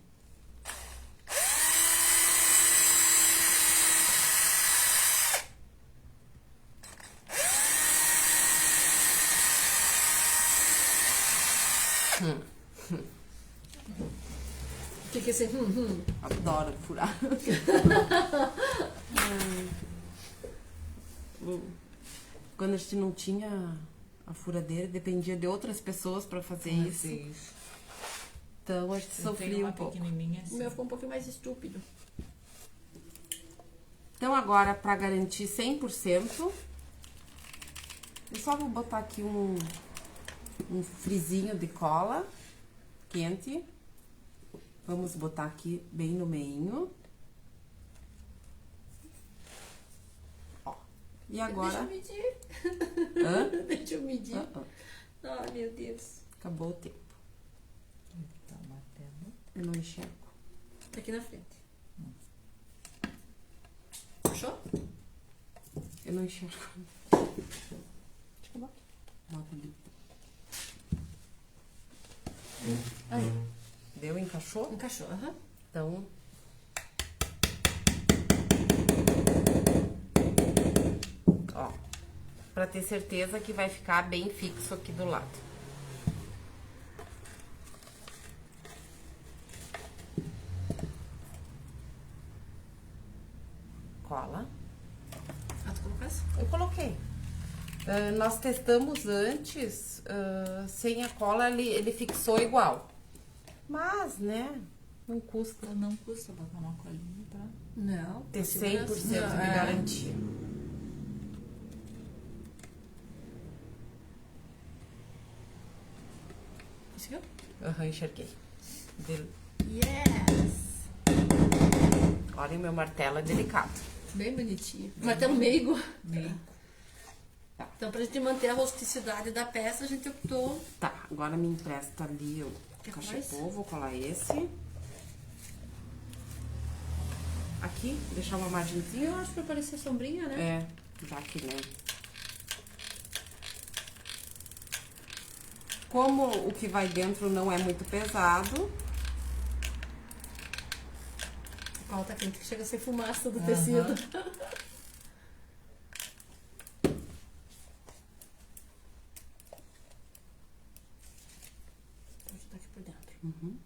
O que é esse? Adoro furar. Quando a gente não tinha a furadeira, dependia de outras pessoas pra fazer isso. Isso. Então a gente Eu tenho sofria uma um pouco. pequenininha O assim. meu ficou um pouquinho mais estúpido. Então agora, pra garantir 100%, eu só vou botar aqui um frisinho de cola quente. Vamos botar aqui bem no meinho. Ó. E agora... Deixa eu medir. Hã? Deixa eu medir. Ah. Ai, meu Deus. Acabou o tempo. Tá batendo. Eu não enxergo. Tá aqui na frente. Achou? Eu não enxergo. Deixa eu botar. Bota ali. Aí, Deu? Encaixou? encaixou. Aham. Então... Ó. Pra ter certeza que vai ficar bem fixo aqui do lado. Cola. Ah, tu colocasse? Eu coloquei. Nós testamos antes, sem a cola ele fixou igual. Mas, né, não custa Não custa botar uma colinha pra... Não. ter segurança. 100% de Não, é. garantia. Conseguiu? Aham, enxerguei. Yes! Olha, o meu martelo é delicado. Bem bonitinho. Martelo meigo. Meio. Então, pra gente manter a rusticidade da peça, a gente optou... Tá, agora me empresta ali o Quer cachepô, vou colar esse. Aqui, deixar uma margenzinha. Eu acho que vai parecer sombrinha, né? É, já que, né? Como o que vai dentro não é muito pesado, A cola tá quente que chega a ser fumaça do tecido. Vou ajudar aqui por dentro.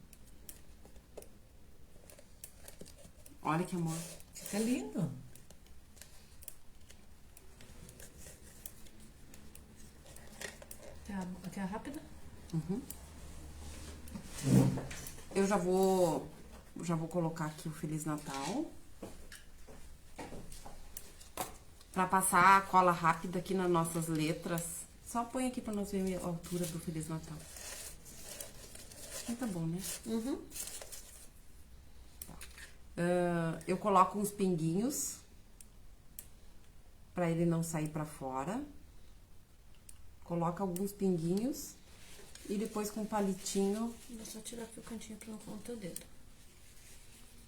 olha que amor. Fica lindo. Quer a rápida? Eu já vou colocar aqui o Feliz Natal. Pra passar a cola rápida aqui nas nossas letras. Só põe aqui pra nós ver a altura do Feliz Natal. Tá bom, né? Eu coloco uns pinguinhos pra ele não sair pra fora. Coloca alguns pinguinhos e depois com um palitinho Vou só tirar aqui o cantinho pra não colar o teu dedo.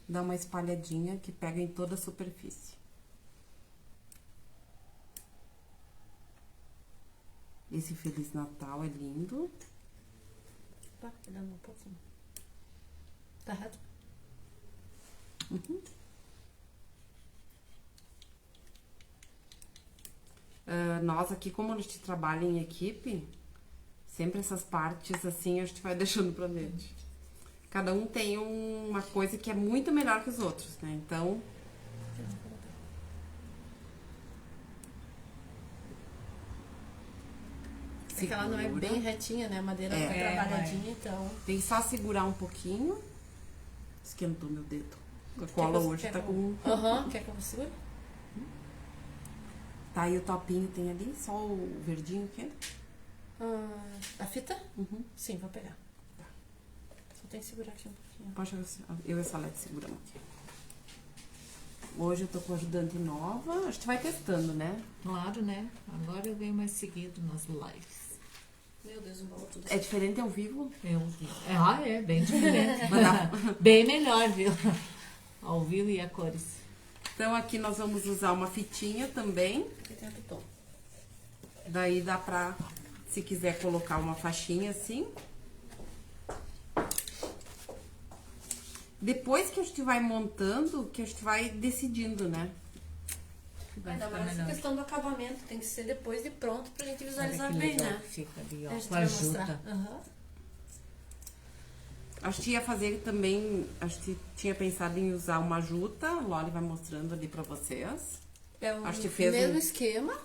dá uma espalhadinha que pega em toda a superfície. Esse Feliz Natal é lindo. Tá, cuidado um pouquinho. Tá reto? Nós aqui, como a gente trabalha em equipe, sempre essas partes assim a gente vai deixando pra dentro. Cada um tem uma coisa que é muito melhor que os outros, né? Então, É que ela não é segura. bem retinha, né? A madeira É. não é trabalhadinha, então... Tem só segurar um pouquinho. Esquentou meu dedo. A cola hoje tá com... Aham, quer que eu segure? Tá aí o topinho, tem ali, só o verdinho aqui. A fita? Sim, vou pegar. Só tem que segurar aqui um pouquinho. Pode, eu e a Salete seguramos aqui. Hoje eu tô com ajudante nova. A gente vai testando, né? Claro, né? Agora eu venho mais seguido nas lives. Meu Deus, embalou tudo. É diferente ao vivo? É bem diferente. Bem melhor, viu? Ao vivo e a cores. Então aqui nós vamos usar uma fitinha também. Aqui tem a piton. Daí dá pra, se quiser colocar uma faixinha assim. Depois que a gente vai montando, que a gente vai decidindo, né? Vai Ainda ficar mais essa melhor. questão do acabamento. Tem que ser depois de pronto pra gente Olha visualizar que bem, legal né? que fica ali, A ó, gente com a vai mostrar. juta. Aham. A gente ia fazer também, a gente tinha pensado em usar uma juta. A Loli vai mostrando ali pra vocês. É o Acho que fez mesmo um- esquema,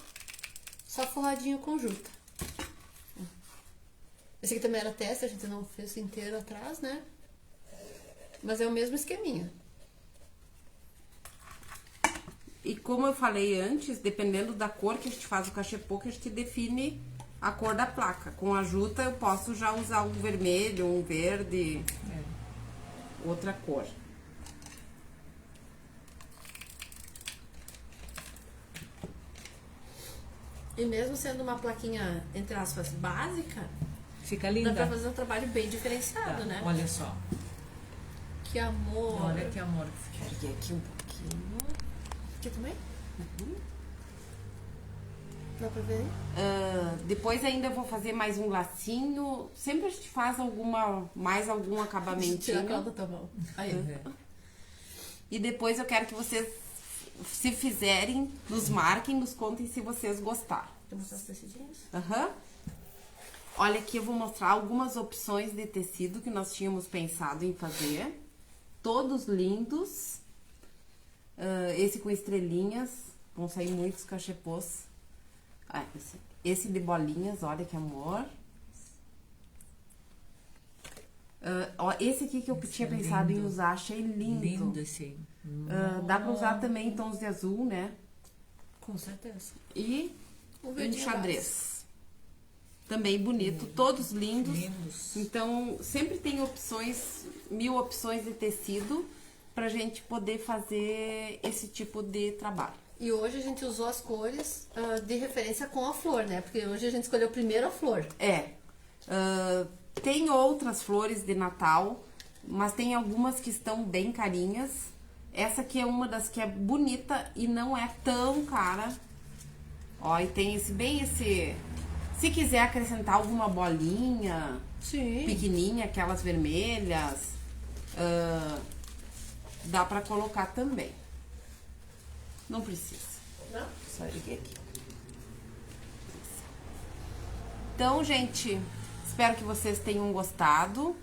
só forradinho com juta. Esse aqui também era teste, a gente não fez inteiro atrás, né? Mas é o mesmo esqueminha. E como eu falei antes, dependendo da cor que a gente faz o cachepô, que a gente define a cor da placa. Com a juta eu posso já usar um vermelho, um verde, outra cor. E mesmo sendo uma plaquinha, entre aspas, básica, Fica dá linda. pra fazer um trabalho bem diferenciado, Tá, né? olha só. Que amor. Olha que amor. Peguei aqui um pouquinho. Aqui também? Dá pra ver? Depois ainda vou fazer mais um lacinho. Sempre a gente faz mais algum Tira a acabamentinho. calda, tá bom. Aí. E depois eu quero que vocês, se fizerem, nos marquem, nos contem se vocês gostaram. Quer mostrar os tecidinhos? Aham. Olha aqui, eu vou mostrar algumas opções de tecido que nós tínhamos pensado em fazer. Todos lindos. Esse com estrelinhas. Vão sair muitos cachepôs. Esse de bolinhas, olha que amor. Esse aqui que eu tinha pensado em usar, achei lindo. Lindo esse aí. Dá pra usar também em tons de azul, né? Com certeza. E O um verdinho xadrez. Também bonito, todos lindos. Lindos. Então, sempre tem opções, 1000 opções de tecido pra gente poder fazer esse tipo de trabalho. E hoje a gente usou as cores de referência com a flor, né? Porque hoje a gente escolheu primeiro a flor. Tem outras flores de Natal, mas tem algumas que estão bem carinhas. Essa aqui é uma das que é bonita e não é tão cara. Ó, e tem esse... Se quiser acrescentar alguma bolinha Sim. pequenininha, aquelas vermelhas, dá pra colocar também. Não precisa. Não? Só liguei aqui. Então, gente, espero que vocês tenham gostado.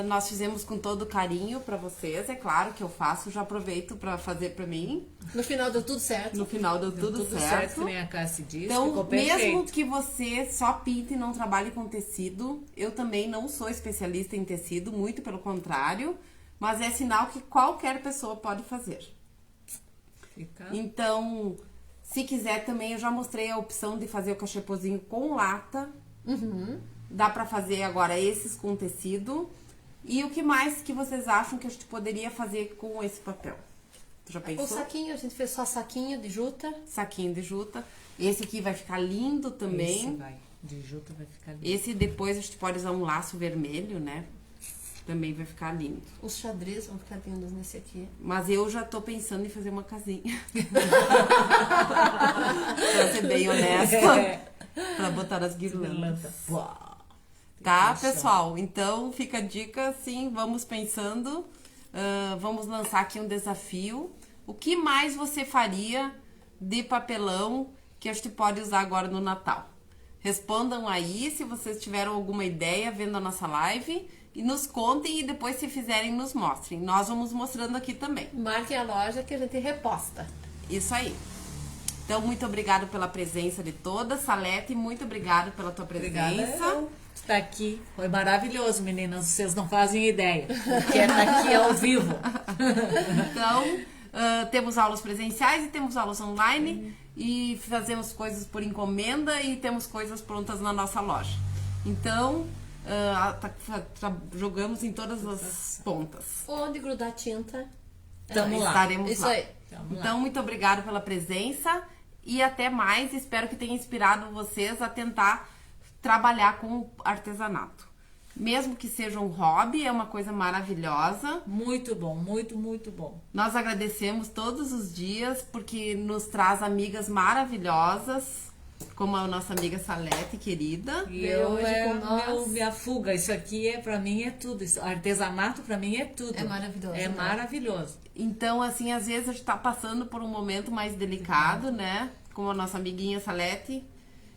Nós fizemos com todo carinho pra vocês. É claro que eu faço, já aproveito pra fazer pra mim. No final deu tudo certo. No final deu tudo certo. que nem a Cássia disse, Então, ficou mesmo perfeito. que você só pinte e não trabalhe com tecido, eu também não sou especialista em tecido, muito pelo contrário, mas é sinal que qualquer pessoa pode fazer. Fica... Então, se quiser também, eu já mostrei a opção de fazer o cachepôzinho com lata. Dá pra fazer agora esses com tecido. E o que mais que vocês acham que a gente poderia fazer com esse papel? Tu já pensou? O saquinho, a gente fez só saquinho de juta. Saquinho de juta. Esse aqui vai ficar lindo também. Esse vai. De juta vai ficar lindo. Esse depois a gente pode usar um laço vermelho, né? Também vai ficar lindo. Os xadrez vão ficar lindos nesse aqui. Mas eu já tô pensando em fazer uma casinha. Pra ser bem honesta. Pra botar as guirlandas. Uau. Tá, pessoal? Então, fica a dica, sim, vamos pensando. Vamos lançar aqui um desafio. O que mais você faria de papelão que a gente pode usar agora no Natal? Respondam aí se vocês tiveram alguma ideia vendo a nossa live. E nos contem e depois, se fizerem, nos mostrem. Nós vamos mostrando aqui também. Marquem a loja que a gente reposta. Isso aí. Então, muito obrigada pela presença de todas. Salete, muito obrigada pela tua presença. Obrigada. Está aqui. Foi maravilhoso, meninas. Vocês não fazem ideia. Porque é aqui ao vivo. Então, temos aulas presenciais e temos aulas online. E fazemos coisas por encomenda e temos coisas prontas na nossa loja. Então, jogamos em todas as pontas. Onde grudar tinta. Tamo lá. Estaremos Isso lá. aí. Então, muito obrigada pela presença e até mais. Espero que tenha inspirado vocês a tentar trabalhar com artesanato. Mesmo que seja um hobby, é uma coisa maravilhosa. Muito bom, muito, muito bom. Nós agradecemos todos os dias porque nos traz amigas maravilhosas, como a nossa amiga Salete, querida. E Veio eu hoje com nós. minha fuga. Isso aqui pra mim é tudo. Artesanato pra mim é tudo. É maravilhoso, É né? maravilhoso. Então, assim, às vezes a gente tá passando por um momento mais delicado, né? Como a nossa amiguinha Salete,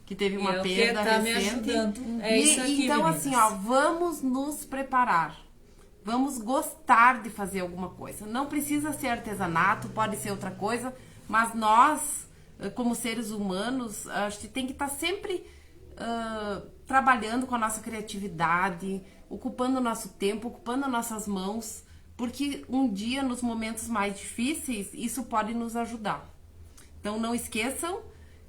que teve uma eu perda que tá me recente. ajudando. É isso aqui, então, meninas. assim, ó, vamos nos preparar. Vamos gostar de fazer alguma coisa. Não precisa ser artesanato, pode ser outra coisa, mas nós, como seres humanos, a gente tem que estar sempre trabalhando com a nossa criatividade, ocupando o nosso tempo, ocupando as nossas mãos, porque um dia, nos momentos mais difíceis, isso pode nos ajudar. Então, não esqueçam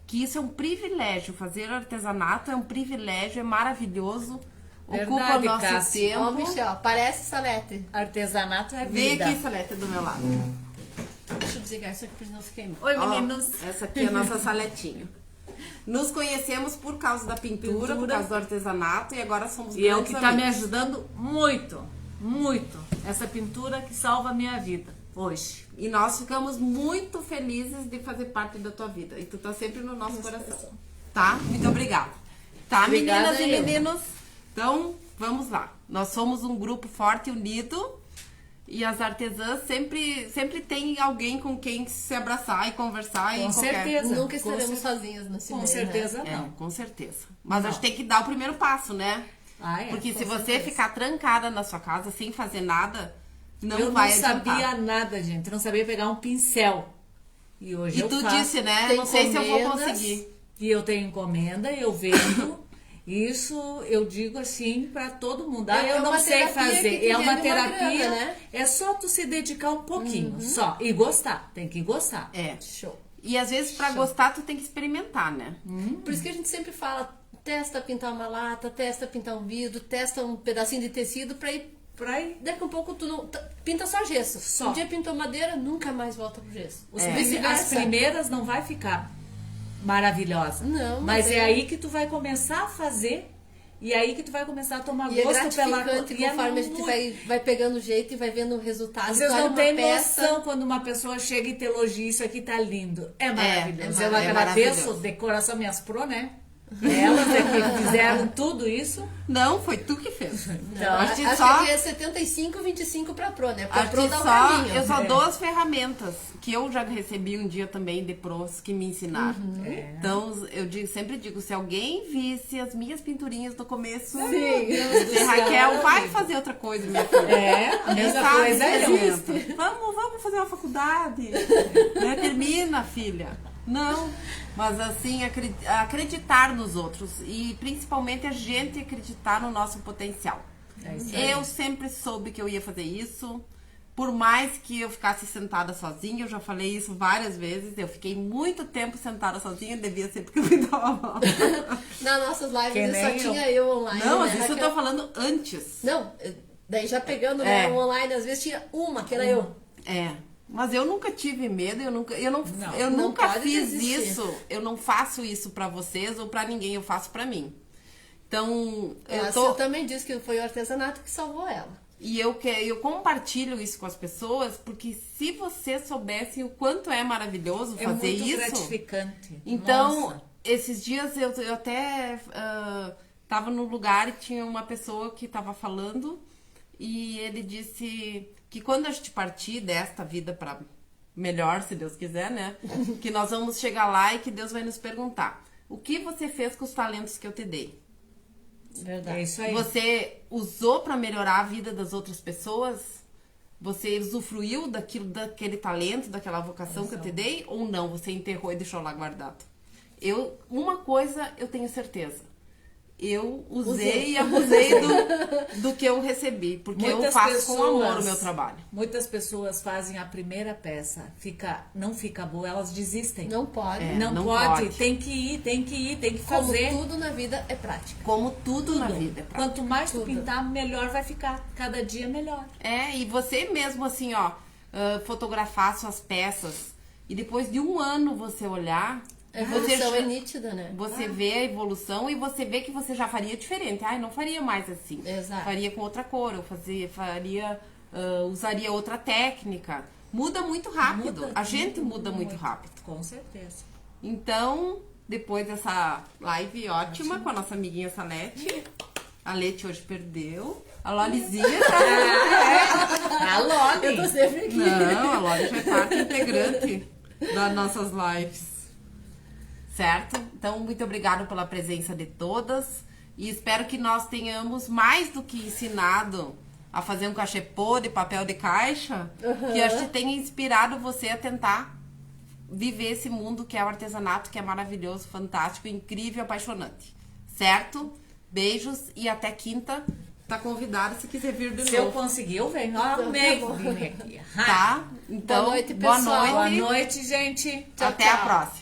que isso é um privilégio. Fazer artesanato é um privilégio, é maravilhoso, ocupa o Verdade, nosso Cássia. tempo. Ó, Michel, parece Salete. Artesanato é Vem vida. aqui, Salete, do meu lado. Deixa eu desligar isso aqui pra não se queimar. Oi, Ó, meninos. essa aqui é a nossa Saletinha. Nos conhecemos por causa da pintura, por causa do artesanato e agora somos E é o grandes que tá me amigos. ajudando muito, muito. Essa pintura que salva a minha vida hoje. E nós ficamos muito felizes de fazer parte da tua vida. E tu tá sempre no nosso coração. Tá? Muito obrigada. Tá, Obrigada, meninas e eu. meninos? Então, vamos lá. Nós somos um grupo forte e unido. E as artesãs sempre tem alguém com quem se abraçar e conversar. Com certeza. Nunca estaremos sozinhas nesse meio, Com certeza né? não. Com certeza. Mas Não. a gente tem que dar o primeiro passo, né? Porque se com você certeza. ficar trancada na sua casa sem fazer nada, Eu vai não adiantar. sabia nada, gente. Eu não sabia pegar um pincel. E hoje E eu tu faço. disse, né? Tem Não sei se eu vou encomendas. conseguir. E eu tenho encomenda, eu vendo. Isso eu digo assim pra todo mundo. Ah, É eu não uma sei terapia que fazer. te É uma rende uma terapia. grana, né? É só tu se dedicar um pouquinho, só. E gostar. Tem que gostar. É. Show. E às vezes pra gostar tu tem que experimentar, né? Por isso que a gente sempre fala, testa pintar uma lata, testa pintar um vidro, testa um pedacinho de tecido pra ir... Daqui a um pouco tu não... Pinta só gesso. Só. Um dia pintou madeira, nunca mais volta pro gesso. As primeiras não vai ficar maravilhosa. Não, mas mas é é- aí que tu vai começar a fazer. E aí que tu vai começar a tomar E é gosto pela gratificante e é conforme a gente muito- vai pegando o jeito e vai vendo o resultado. Vocês Olha não uma têm peça. noção quando uma pessoa chega e te elogia, isso aqui tá lindo. É maravilhoso. Eu é agradeço maravilhoso. de coração minhas pro, né? Elas é que fizeram tudo isso. Não, foi tu que fez. Então, a gente Acho só... que é 75, 25 pra pro, né? A Pra pro gente dá o só, caminho. eu só dou as ferramentas que eu já recebi um dia também de pros que me ensinaram. Então, sempre digo, se alguém visse as minhas pinturinhas no começo, Raquel, vai fazer outra coisa, minha filha. É, a mesma Sabe, coisa experimenta. existe. Vamos fazer uma faculdade. Né? Termina, filha. Não, mas assim, acreditar nos outros e principalmente a gente acreditar no nosso potencial. É isso aí. Eu sempre soube que eu ia fazer isso. Por mais que eu ficasse sentada sozinha, eu já falei isso várias vezes. Eu fiquei muito tempo sentada sozinha, devia ser porque eu me dava mal. Nas nossas lives Que só nem tinha eu online. Não, né, mas isso eu Raquel? tô falando antes. Não, daí já pegando É. né, online, às vezes tinha uma, que era eu. É. Mas eu nunca tive medo, eu Não nunca pode fiz desistir. isso. Eu não faço isso pra vocês ou pra ninguém, eu faço pra mim. Então, Eu também disse que foi o artesanato que salvou ela. E eu compartilho isso com as pessoas, porque se vocês soubessem o quanto é maravilhoso É fazer muito isso. gratificante. Então, Nossa. esses dias eu até tava num lugar e tinha uma pessoa que tava falando e ele disse que quando a gente partir desta vida para melhor, se Deus quiser, né? Que nós vamos chegar lá e que Deus vai nos perguntar: o que você fez com os talentos que eu te dei? Verdade. É isso aí. Você usou para melhorar a vida das outras pessoas? Você usufruiu daquele talento, daquela vocação que eu te dei? Ou não? Você enterrou e deixou lá guardado? Uma coisa eu tenho certeza. Eu usei e abusei do que eu recebi. Porque eu Muitas faço com amor o pessoas- meu trabalho. Muitas pessoas fazem a primeira peça, não fica boa, elas desistem. Não pode. É. Não não pode, pode. tem que ir, tem que Como fazer. tudo na vida é prática. Como tudo na vida. Quanto mais tu Tudo. pintar, melhor vai ficar. Cada dia melhor. E você mesmo assim, ó, fotografar suas peças e depois de um ano você olhar, A você evolução é nítida, né? Você vê a evolução e você vê que você já faria diferente. Ai, não faria mais assim. Exato. Faria com outra cor, eu usaria outra técnica. Muda muito rápido. A gente muda muito rápido. Com certeza. Então, depois dessa live ótima com a nossa amiguinha Salete, a Lete hoje perdeu. A Lolizinha tá... A Loli. Eu tô sempre aqui. Não, a Loli já é parte integrante das nossas lives. Certo? Então, muito obrigada pela presença de todas. E espero que nós tenhamos mais do que ensinado a fazer um cachepô de papel de caixa, que a gente tenha inspirado você a tentar viver esse mundo que é o artesanato, que é maravilhoso, fantástico, incrível, apaixonante. Certo? Beijos e até quinta. Tá convidado se quiser vir de Se eu novo. conseguir, eu venho. Amei vir aqui. Tá? Então, Boa noite, boa pessoal. noite. Boa noite, gente. Até tchau. a próxima.